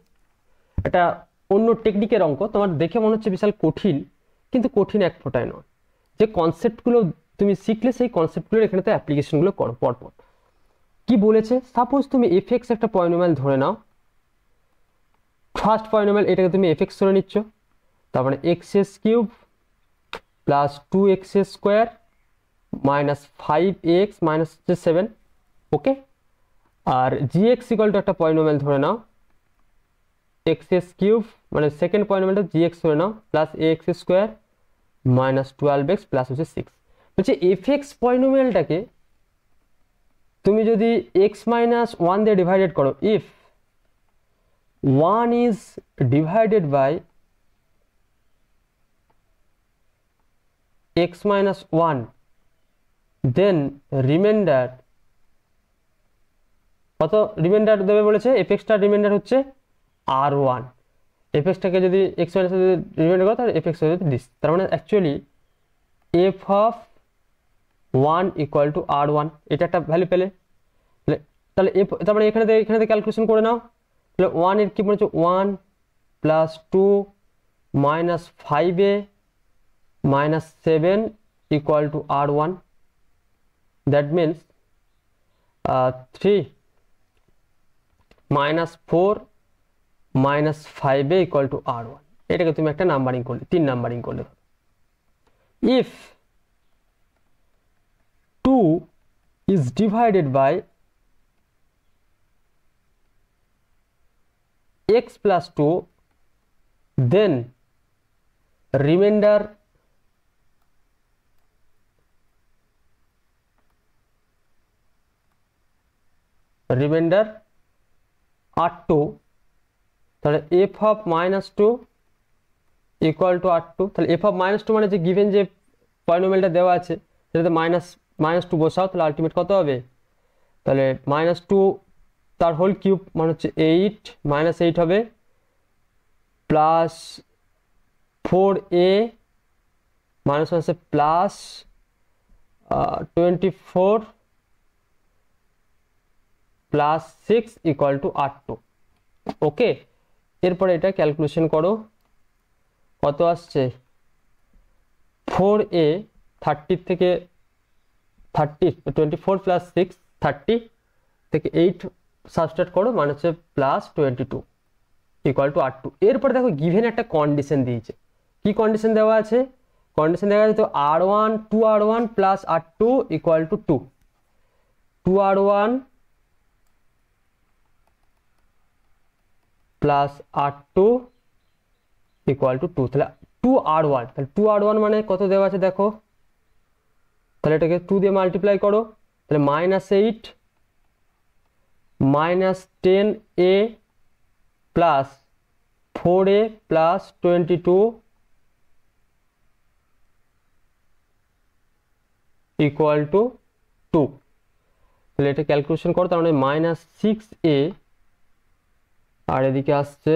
একটা অন্য টেকনিকের অঙ্ক, তোমার দেখে মনে হচ্ছে বিশাল কঠিন, কিন্তু কঠিন এক ফোঁটায় নয়। যে কনসেপ্টগুলো তুমি শিখলে সেই কনসেপ্টগুলোর এখানে তো অ্যাপ্লিকেশনগুলো করো পরপর। কি বলেছে, সাপোজ তুমি এফএক্স একটা পলিনোমিয়াল ধরে নাও, ফার্স্ট পলিনোমিয়াল এটাকে তুমি এফএক্স ধরে নিচ্ছ, তার মানে x³ plus 2x² minus 5ax minus 7, okay. আর gx ইকুয়াল টু একটা পলিনোমিয়াল ধরে নাও, x³ মানে সেকেন্ড পলিনোমিয়ালটা gx ধরে নাও plus ax² minus 12x plus হচ্ছে 6। বলছে এফএক্স পলিনোমিয়ালটাকে তুমি যদি x মাইনাস 1 দিয়ে ডিভাইডেড করো, if 1 is divided by x minus 1, then remainder কত রিমাইন্ডার দেবে বলেছে, এফএক্সটার রিমাইন্ডার হচ্ছে R1। এফএক্সটাকে যদি x মাইনাস রিমাইন্ডার করো তাহলে এফএক্স হয়ে যাবে দিস, তার মানে actually f of 1 equal to R1, এটা একটা ভ্যালু পেলে। তাহলে তার মানে এখানে ক্যালকুলেশন করে নাও, তাহলে 1 এর কি মনে হচ্ছে 1 plus 2 minus 5a minus 7 equal to R1, that means 3 minus 4 minus 5a equal to R1। এটাকে তুমি একটা নাম্বারিং করলে, 3 নাম্বারিং করলে। If 2 is divided by x plus 2, then remainder R2 তাহলে F of -2 equal to R2। তাহলে F of -2 মানে যে given যে পলিনোমিয়ালটা দেওয়া আছে সেটাতে -2 বসাও, তাহলে আলটিমেট কত হবে? তাহলে -2 তার হোল কিউব মানে হচ্ছে 8 -8 হবে প্লাস 4a মাইনাস হচ্ছে plus 24 plus 6 equal to R2। ওকে, এরপরে এটা ক্যালকুলেশন করো, কত আসছে? 4a 30 থেকে 24 প্লাস 6 30 থেকে 8 সাবস্ট্রাক্ট করো মানে হচ্ছে প্লাস 22 ইকুয়াল টু R2। এরপরে দেখো গিভেন একটা কন্ডিশন দিয়েছে। কি কন্ডিশন দেওয়া আছে? কন্ডিশন দেওয়া আছে তো R1 2R1 plus R2 equal to 2, 2R1 plus R2 equal to 2। তাহলে 2R1, তাহলে 2R1 মানে কত দেওয়া আছে দেখো, তাহলে এটাকে 2 দিয়ে মাল্টিপ্লাই করো, তাহলে -8 -10a plus 4a plus 22 equal to 2। তাহলে এটা ক্যালকুলেশন করো, তার মানে -6a আর এদিকে আসছে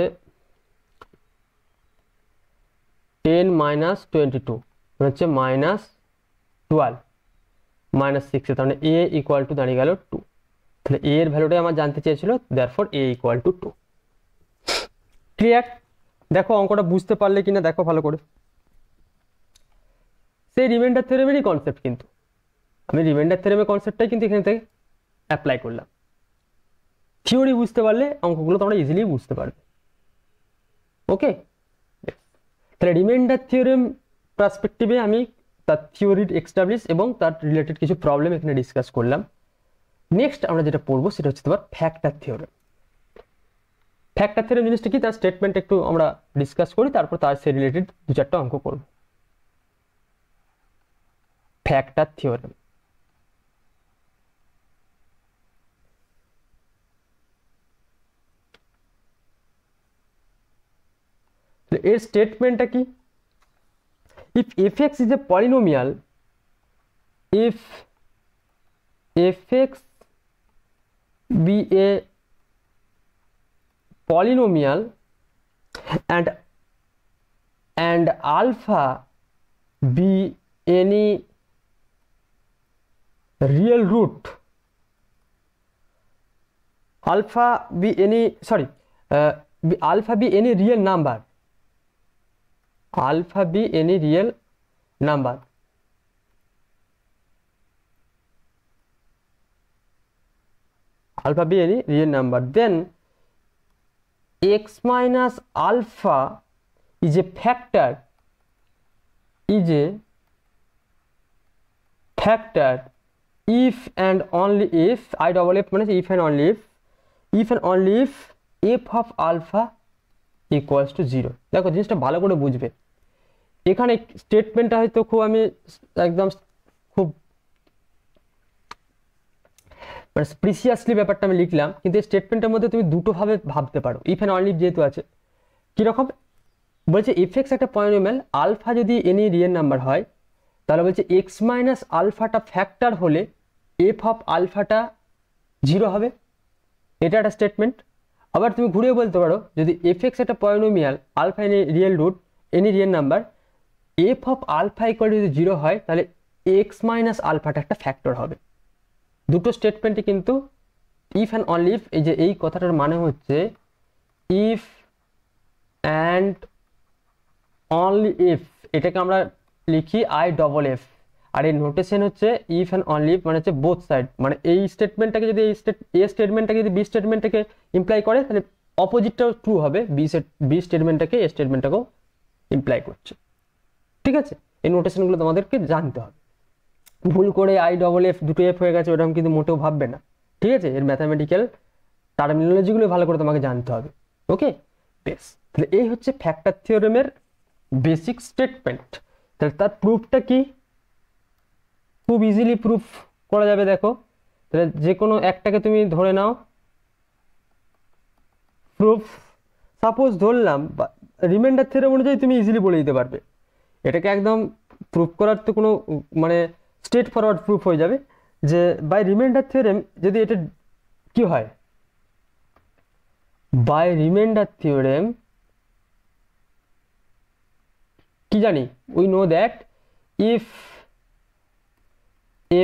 10 -22 হচ্ছে -12 -6, তার মানে a ইকুয়াল টু দাঁড়িয়ে গেল 2। তাহলে a এর ভ্যালুটাই আমার জানতে চেয়েছিল, therefore a equal to 2। Clear? দেখো অঙ্কটা বুঝতে পারলে কিনা দেখো ভালো করে। সেই রিমাইন্ডার থিওরেমেরই কনসেপ্ট, কিন্তু আমি রিমাইন্ডার থিওরেমের কনসেপ্টটাই কিন্তু এখান থেকে অ্যাপ্লাই করলাম। থিওরি বুঝতে পারলে অঙ্কগুলো তোমরা ইজিলি বুঝতে পারবে। ওকে, তাহলে রিমাইন্ডার থিওরেম পার্সপেক্টিভে আমি তার থিওরি এস্টাবলিশ এবং তার রিলেটেড কিছু প্রবলেম এখানে ডিসকাস করলাম। নেক্সট আমরা যেটা পড়বো সেটা হচ্ছে তোমার ফ্যাক্টর থিওরেম। ফ্যাক্টর থিওরেম জিনিসটা কি, তার স্টেটমেন্ট একটু আমরা ডিসকাস করি, তারপর তার সে রিলেটেড 2-4টা অঙ্ক করব। ফ্যাক্টর থিওরেম এর স্টেটমেন্টটা কি? if fx is a polynomial, if fx be a polynomial and alpha be any real root, alpha be any alpha be any real number, alpha be any real number, alpha be any real number, then x minus alpha is a factor, if and only if, I double f মানে if and only if f of alpha equals to 0। দেখো জিনিসটা ভালো করে বুঝবে, এখানে স্টেটমেন্টটা হয়তো খুব আমি একদম খুব মানে প্রিসিয়াসলি ব্যাপারটা আমি লিখলাম, কিন্তু এই স্টেটমেন্টের মধ্যে তুমি দুটো ভাবে ভাবতে পারো। ইফ এন্ড অনলি যেহেতু আছে, কিরকম বলছে, এফএক্স একটা পলিনোমিয়াল, আলফা যদি এনি রিয়েল নাম্বার হয় তাহলে বলছে এক্স মাইনাস আলফাটা ফ্যাক্টর হলে এফ অফ আলফাটা 0 হবে। এটা একটা স্টেটমেন্ট। আবার তুমি ঘুরিয়ে বলতে পারো, যদি এফএক্স একটা polynomial, alpha any real root any real number, f of alpha equal যদি 0 হয় তাহলে এক্স মাইনাস আলফাটা একটা ফ্যাক্টর হবে। দুটো স্টেটমেন্টই কিন্তু ইফ অ্যান্ড অনলি ইফ, এই যে এই কথাটার মানে হচ্ছে ইফ অ্যান্ড অনলি ইফ, এটাকে আমরা লিখি আই ডবল এফ, আর এই নোটেশন হচ্ছে ইফ অ্যান্ড অনলি ইফ মানে হচ্ছে বোথ সাইড, মানে এই স্টেটমেন্টটাকে যদি এ স্টেটমেন্টটাকে যদি বি স্টেটমেন্টটাকে ইমপ্লাই করে তাহলে অপোজিটটাও ট্রু হবে, বি স্টেটমেন্টটাকে এ স্টেটমেন্টটাকেও ইমপ্লাই করছে। ঠিক আছে, এই নোটেশনগুলো তোমাদেরকে জানতে হবে। ভুল করে আই ডবল এফ দুটো এফ হয়ে গেছে ওরকম কিন্তু মোটেও ভাববে না। ঠিক আছে, এর ম্যাথামেটিক্যাল টার্মিনোলজিগুলো ভালো করে তোমাকে জানতে হবে। ওকে, বেশ, তাহলে এই হচ্ছে ফ্যাক্টর থিওরেমের বেসিক স্টেটমেন্ট। তাহলে তার প্রুফটা কি? খুব ইজিলি প্রুফ করা যাবে। দেখো, তাহলে যে কোনো একটাকে তুমি ধরে নাও প্রুফ, সাপোজ ধরলাম, রিমাইন্ডার থিওরেম অনুযায়ী তুমি ইজিলি বলে দিতে পারবে, এটাকে একদম প্রুফ করার তো কোনো মানে স্ট্রেট ফরওয়ার্ড প্রুফ হয়ে যাবে যে বাই রিমাইন্ডার থিওরেম যদি এটা কি হয়, বাই রিমাইন্ডার থিওরেম কি জানি, we know that if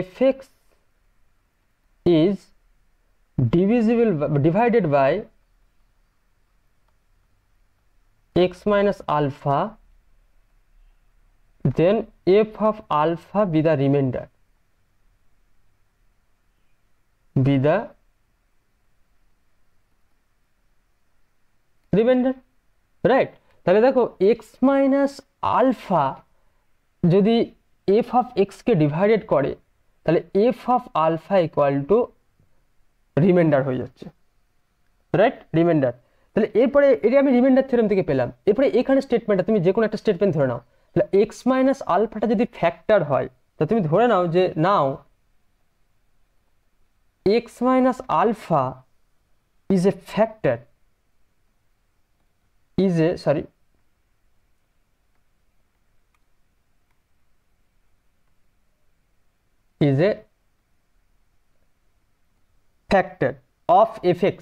fx is divided by x minus alpha, then f of alpha be the remainder, right. তাহলে দেখো x মাইনাস আলফা যদি f অফ x কে ডিভাইডেড করে তাহলে f of alpha equal to remainder হয়ে যাচ্ছে, right, reminder. তাহলে এরপরে এটা আমি রিমাইন্ডার থিওরেম থেকে পেলাম। এরপরে এখানে স্টেটমেন্টটা তুমি যে কোনো একটা স্টেটমেন্ট ধরে নাও, তাহলে x মাইনাস আলফাটা যদি ফ্যাক্টর হয় তা তুমি ধরে নাও যে নাও x minus alpha is a factor, is a sorry is a factor of fx,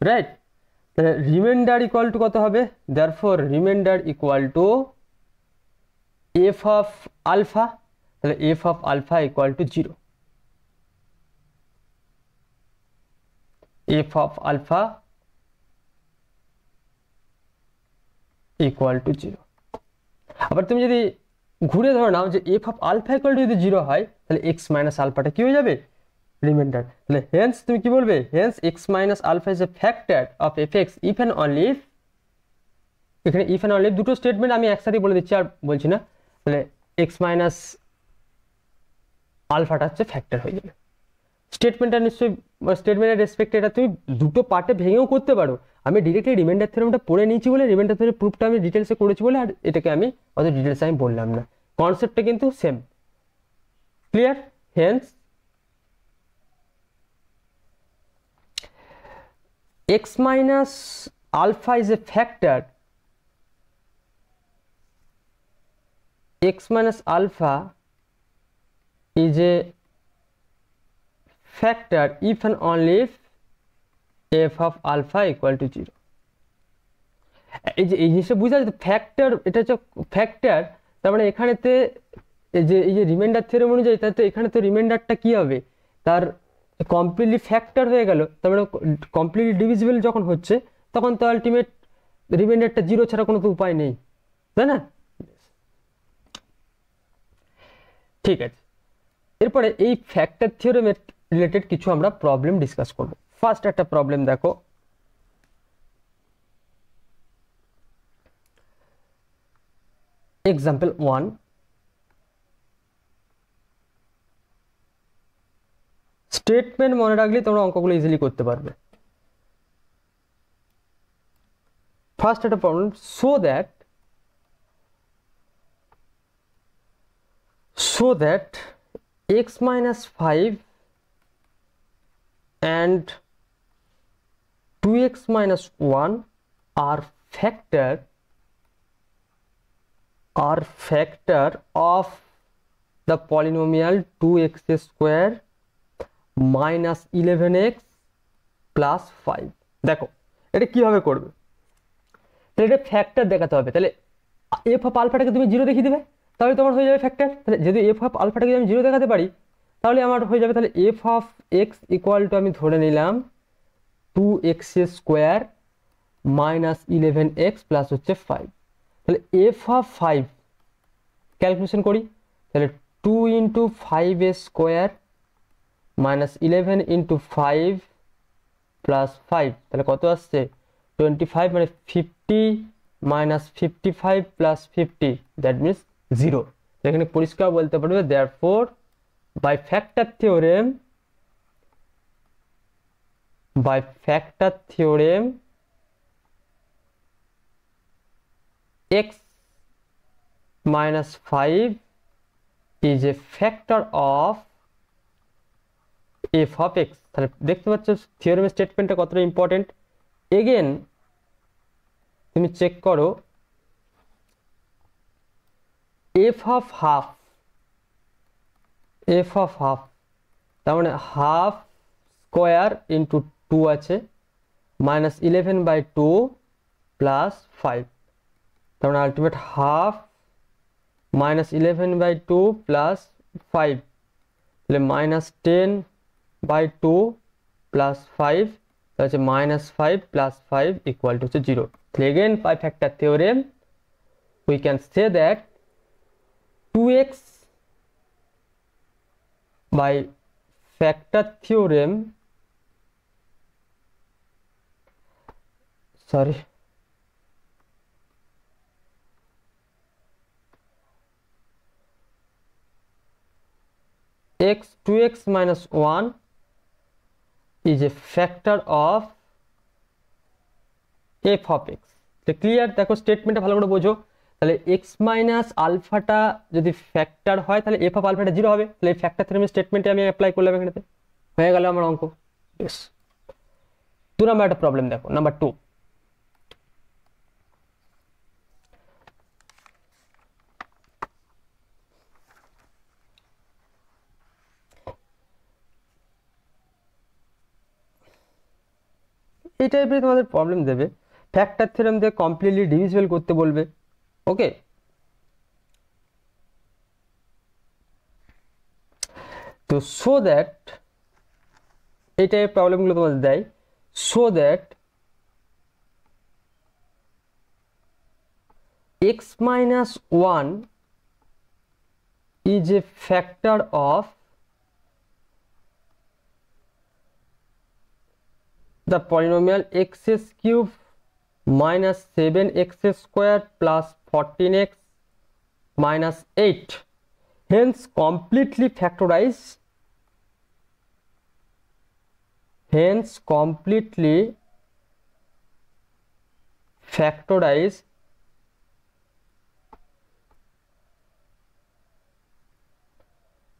right? তাহলে রিমাইন্ডার ইকুয়াল টু কত হবে, therefore remainder equal to f of alpha, তাহলে f of alpha equal to 0, f of alpha equal to 0। আবার তুমি যদি ঘুরে ধরে নাও যে f of alpha equal to যদি 0 হয় তাহলে x মাইনাস আলফাটা কি হয়ে যাবে, রিমাইন্ডার। তাহলে হেন্স তুমি কি বলবে, hence x minus alpha is a factor of fx if and only if, এখানে ইফ এন্ড অনলি দুটো স্টেটমেন্ট আমি একসাথে বলে দিচ্ছি আর বলছি না। তাহলে x মাইনাস আলফাটা হচ্ছে ফ্যাক্টর হয়ে যাবে। স্টেটমেন্টটা নিশ্চয়ই স্টেটমেন্টের রেসপেক্টে এটা তুমি দুটো পার্টে ভেঙেও করতে পারো। আমি ডিরেক্টলি রিমাইন্ডার থিওরেমটা পড়ে নিয়েছি বলে রিমাইন্ডার থিওরেম প্রুফটা আমি ডিটেলসে করেছি বলে আর এটাকে আমি অত ডিটেলসে আমি বললাম না, কনসেপ্টটা কিন্তু same, clear. Hence x minus alpha is a factor, x minus alpha is a factor if and only if f of alpha equal to 0। এই যে এই জিনিসটা বুঝা যাচ্ছে, ফ্যাক্টর এটা হচ্ছে ফ্যাক্টর, তার মানে এখানেতে এই যে রিমাইন্ডার থিওরেম অনুযায়ী তাহলে এখানে তো রিমাইন্ডারটা কি হবে, তার কমপ্লিটলি ফ্যাক্টর হয়ে গেল, তার মানে কমপ্লিটলি ডিভিজিবল যখন হচ্ছে তখন তো আলটিমেট রিমাইন্ডারটা 0 ছাড়া কোনো তো উপায় নেই, তাই না? ঠিক আছে, এরপরে এই ফ্যাক্টর থিওরেমের রিলেটেড কিছু আমরা প্রবলেম ডিসকাস করব। ফার্স্ট একটা প্রবলেম দেখো, এক্সাম্পল 1, স্টেটমেন্ট মনে রাখলে তোমরা অঙ্কগুলো ইজিলি করতে পারবে। ফার্স্ট একটা problem, so that x minus 5 and 2x minus 1 are factor of the polynomial 2x square minus 11x plus 5। দেখো এটা কিভাবে করবে, তাহলে এটা ফ্যাক্টর দেখাতে হবে। তাহলে f অফ আলফাটাকে তুমি 0 দেখিয়ে দেবে, তাহলে তোমার হয়ে যাবে ফ্যাক্টর। তাহলে যদি f অফ আলফাটাকে আমি 0 দেখাতে পারি তাহলে আমার হয়ে যাবে, তাহলে f of x equal to আমি ধরে নিলাম 2x square minus 11x plus হচ্ছে 5। তাহলে f অফ 5 ক্যালকুলেশন করি, তাহলে 2 into 5 square minus 11 into 5 plus 5, তাহলে কত আসছে 25, মানে 50 মাইনাস 55 প্লাস 50, দ্যাট মিনস 0। এখানে পরিষ্কার বলতে পারবে therefore by factor theorem x minus 5 is a factor of f of x. তাহলে দেখতে পাচ্ছ থিওরেমের স্টেটমেন্টটা কতটা ইম্পর্টেন্ট। এগেন তুমি চেক করো f of half, f of half তার মানে হাফ স্কোয়ার ইন্টু 2 আছে মাইনাস 11/2 প্লাস 5, তার মানে আলটিমেট হাফ মাইনাস 11/2 প্লাস 5, তাহলে মাইনাস 10/2 প্লাস 5, তাহলে হচ্ছে মাইনাস 5 প্লাস 5 ইকুয়াল টু হচ্ছে 0। তাহলে again by factor theorem we can say that 2x by factor theorem, sorry, x 2x minus 1 is a factor of f of x। Clear? দেখো স্টেটমেন্টটা ভালো করে বোঝো। তাহলে x মাইনাস আলফাটা যদি ফ্যাক্টর হয় তাহলে f অফ আলফাটা 0 হবে। তাহলে এই ফ্যাক্টর থিওরেমের স্টেটমেন্টে আমি অ্যাপ্লাই করলাম, এখানেতে হয়ে গেল আমার অঙ্ক। বেশ, 2 নাম্বার একটা প্রবলেম দেখো, নাম্বার 2। এই টাইপের তোমাদের প্রবলেম দেবে, ফ্যাক্টর থিওরেম দিয়ে কমপ্লিটলি ডিভিজিবল করতে বলবে। ওকে, তো সো দ্যাট এই টাইপের প্রবলেমগুলো তোমাদের দেয়, so that x minus 1 is a factor of the polynomial x cube minus 7x square plus 14x minus 8, hence completely factorize, hence completely factorize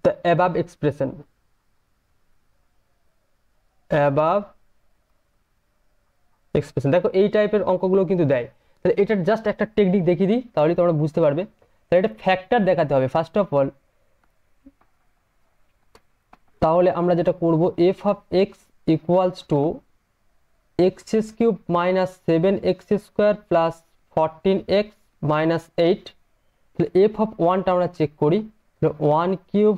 the above expression, above expression. দেখো এই টাইপের অঙ্কগুলো কিন্তু দেয়। তাহলে এটার জাস্ট একটা টেকনিক দেখিয়ে দিই, তাহলে তোমরা বুঝতে পারবে। তাহলে এটা ফ্যাক্টর দেখাতে হবে ফার্স্ট অফ অল। তাহলে আমরা যেটা করব, F of x equals two x cube minus 7x square plus 14x minus 8। তাহলে এফ অফ ওয়ানটা আমরা চেক করি, 1 cube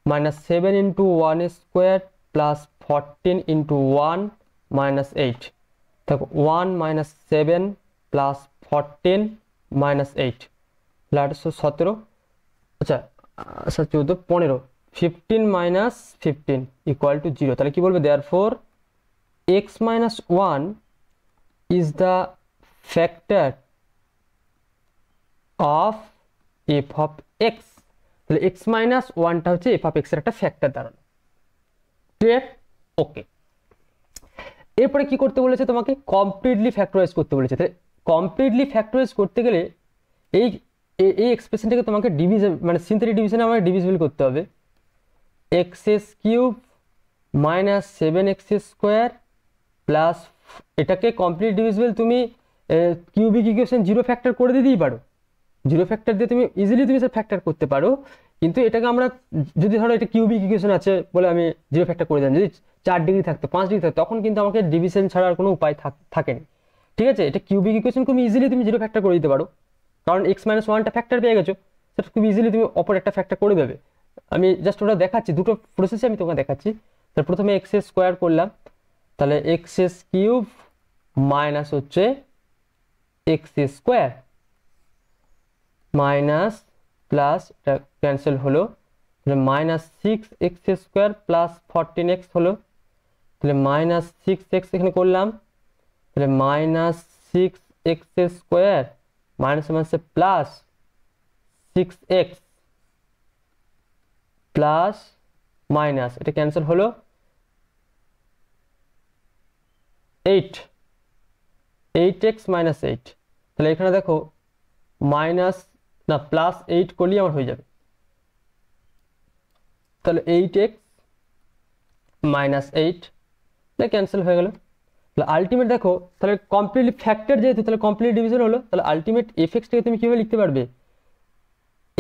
minus 7 into 1 square plus 14 into 1 minus 8। দেখো 1 মাইনাস 7 প্লাস 14 মাইনাস 8, 817, আচ্ছা 14 15, 15 মাইনাস 15 ইকুয়াল টু 0। তাহলে কি বলবে, therefore x minus 1 is the factor of F of x. তাহলে x মাইনাস 1টা হচ্ছে এফ অফ এক্স এর একটা ফ্যাক্টর দাঁড়ানো। ক্লিয়ার? ওকে, এরপরে কি করতে বলেছে, তোমাকে কমপ্লিটলি ফ্যাক্টরাইজ করতে বলেছে। তাহলে কমপ্লিটলি ফ্যাক্টরাইজ করতে গেলে এই এই এক্সপ্রেশনটাকে তোমাকে ডিভিজন, মানে সিনথেটিক ডিভিশনে আমাকে ডিভিজিবল করতে হবে। X cube minus 7x square plus, এটাকে কমপ্লিট ডিভিজিবল তুমি কিউবিক ইকুয়েশন 0 ফ্যাক্টর করে দিতেই পারো। 0 ফ্যাক্টর দিয়ে তুমি ইজিলি তুমি ফ্যাক্টর করতে পারো, কিন্তু এটাকে আমরা যদি ধরো এটা কিউবিক ইকুয়েশন আছে বলে আমি 0 ফ্যাক্টর করে দিলাম, যদি 4 ডিগ্রি থাকতো 5 ডিগ্রি থাকতো তখন কিন্তু আমাকে ডিভিশন ছাড়া আর কোনো উপায় থাকেনি। ঠিক আছে, এটা কিউবিক ইকুয়েশন তুমি ইজিলি তুমি 0 ফ্যাক্টর করে দিতে পারো, কারণ x মাইনাস 1টা ফ্যাক্টর পেয়ে গেছো, সেটা খুব ইজিলি তুমি অপর একটা ফ্যাক্টর করে দেবে। আমি জাস্ট ওটা দেখাচ্ছি, দুটো প্রসেসে আমি তোমাকে দেখাচ্ছি। তাহলে প্রথমে এক্স স্কোয়ার করলাম, তাহলে এক্স কিউব মাইনাস হচ্ছে এক্স স্কোয়ার মাইনাস প্লাস, এটা ক্যান্সেল হলো, তাহলে minus 6x square plus 14x হলো। তাহলে মাইনাস 6x এখানে করলাম, তাহলে মাইনাস 6x স্কোয়ার মাইনাস মাইনাসে প্লাস 6x প্লাস মাইনাস, এটা ক্যান্সেল হলো, 8x মাইনাস 8। তাহলে এখানে দেখো মাইনাস না প্লাস 8 করলেই আমার হয়ে যাবে। তাহলে 8x মাইনাস 8 তাহলে ক্যান্সেল হয়ে গেল। তাহলে আলটিমেট দেখো, তাহলে কমপ্লিটলি ফ্যাক্টর যেহেতু, তাহলে কমপ্লিট ডিভিশন হলো, তাহলে আলটিমেট এফএক্সটাকে তুমি কীভাবে লিখতে পারবে,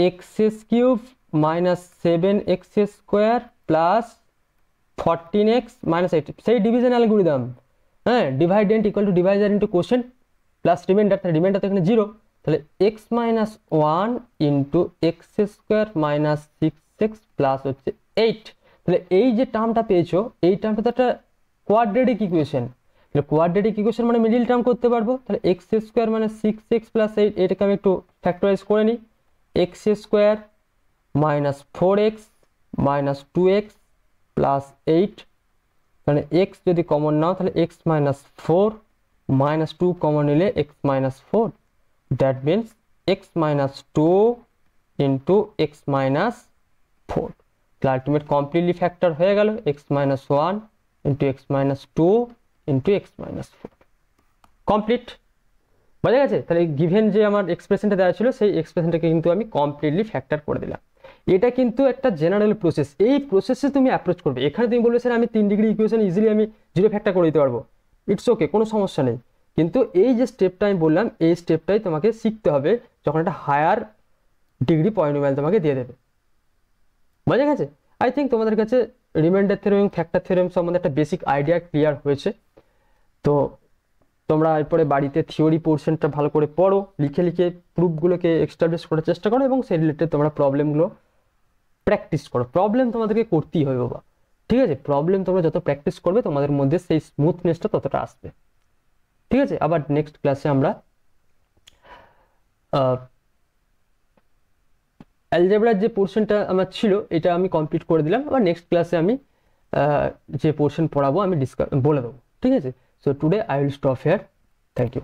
x cube minus 7x square plus 14x minus 8, সেই ডিভিশন অ্যালগরিদম। হ্যাঁ, ডিভাইডেন্ট equal to Deviser into quotient plus reminder, তাহলে রিমাইন্ডার তো এখানে 0, তাহলে x minus 1 into x square minus 6x plus হচ্ছে 8। তাহলে এই যে টার্মটা পেয়েছো, এই টার্মটা তো একটা কোয়াড্রেটিক ইকুয়েশন, তাহলে কোয়াড্রেটিক ইকুয়েশন মানে মিডিল টার্ম করতে পারবো। তাহলে এক্স স্কোয়ার মানে 6x প্লাস 8, এটাকে আমি একটু ফ্যাক্টরাইজ করে নিই, x square minus 4x minus 2x plus 8, মানে এক্স যদি কমন নাও তাহলে এক্স মাইনাস 4 মাইনাস 2 কমন নিলে x minus 4, that means x minus 2 into x minus 4। তাহলে আলটিমেট কমপ্লিটলি ফ্যাক্টর হয়ে গেল x minus 1 into x minus 2 into x minus 4, complete. বোঝা গেছে? তাহলে গিভেন যে আমার এক্সপ্রেশনটা দেওয়া ছিল সেই এক্সপ্রেশনটাকে কিন্তু আমি কমপ্লিটলি ফ্যাক্টর করে দিলাম। এটা কিন্তু একটা জেনারেল প্রসেস, এই প্রসেসে তুমি অ্যাপ্রোচ করবে। এখানে তুমি বলবে স্যার আমি 3 ডিগ্রি ইকুয়েশন ইজিলি আমি 0 ফ্যাক্টর করে দিতে পারবো, ইটস ওকে, কোনো সমস্যা নেই। কিন্তু এই যে স্টেপটা আমি বললাম, এই স্টেপটাই তোমাকে শিখতে হবে যখন একটা হায়ার ডিগ্রি পলিনোমিয়াল তোমাকে দিয়ে দেবে। বোঝা গেছে? আই থিঙ্ক তোমাদের কাছে রিমাইন্ডার থিওরেম এবং ফ্যাক্টর থিওরেম সম্বন্ধে একটা বেসিক আইডিয়া ক্লিয়ার হয়েছে। তো তোমরা এরপরে বাড়িতে থিওরি পোর্শনটা ভালো করে পড়ো, লিখে লিখে প্রুফগুলোকে এস্টাবলিশ করার চেষ্টা করো এবং সেই রিলেটেড তোমরা প্রবলেমগুলো প্র্যাকটিস করো। প্রবলেম তোমাদেরকে করতেই হবে বাবা, ঠিক আছে? প্রবলেম তোমরা যত প্র্যাকটিস করবে তোমাদের মধ্যে সেই স্মুথনেসটা ততটা আসবে, ঠিক আছে? আবার নেক্সট ক্লাসে আমরা অ্যালজেব্রার যে পোর্শনটা আমার ছিল এটা আমি কমপ্লিট করে দিলাম। আবার নেক্সট ক্লাসে আমি যে পোর্শন পড়াবো আমি বলে দেবো, ঠিক আছে? So today I will stop here, thank you.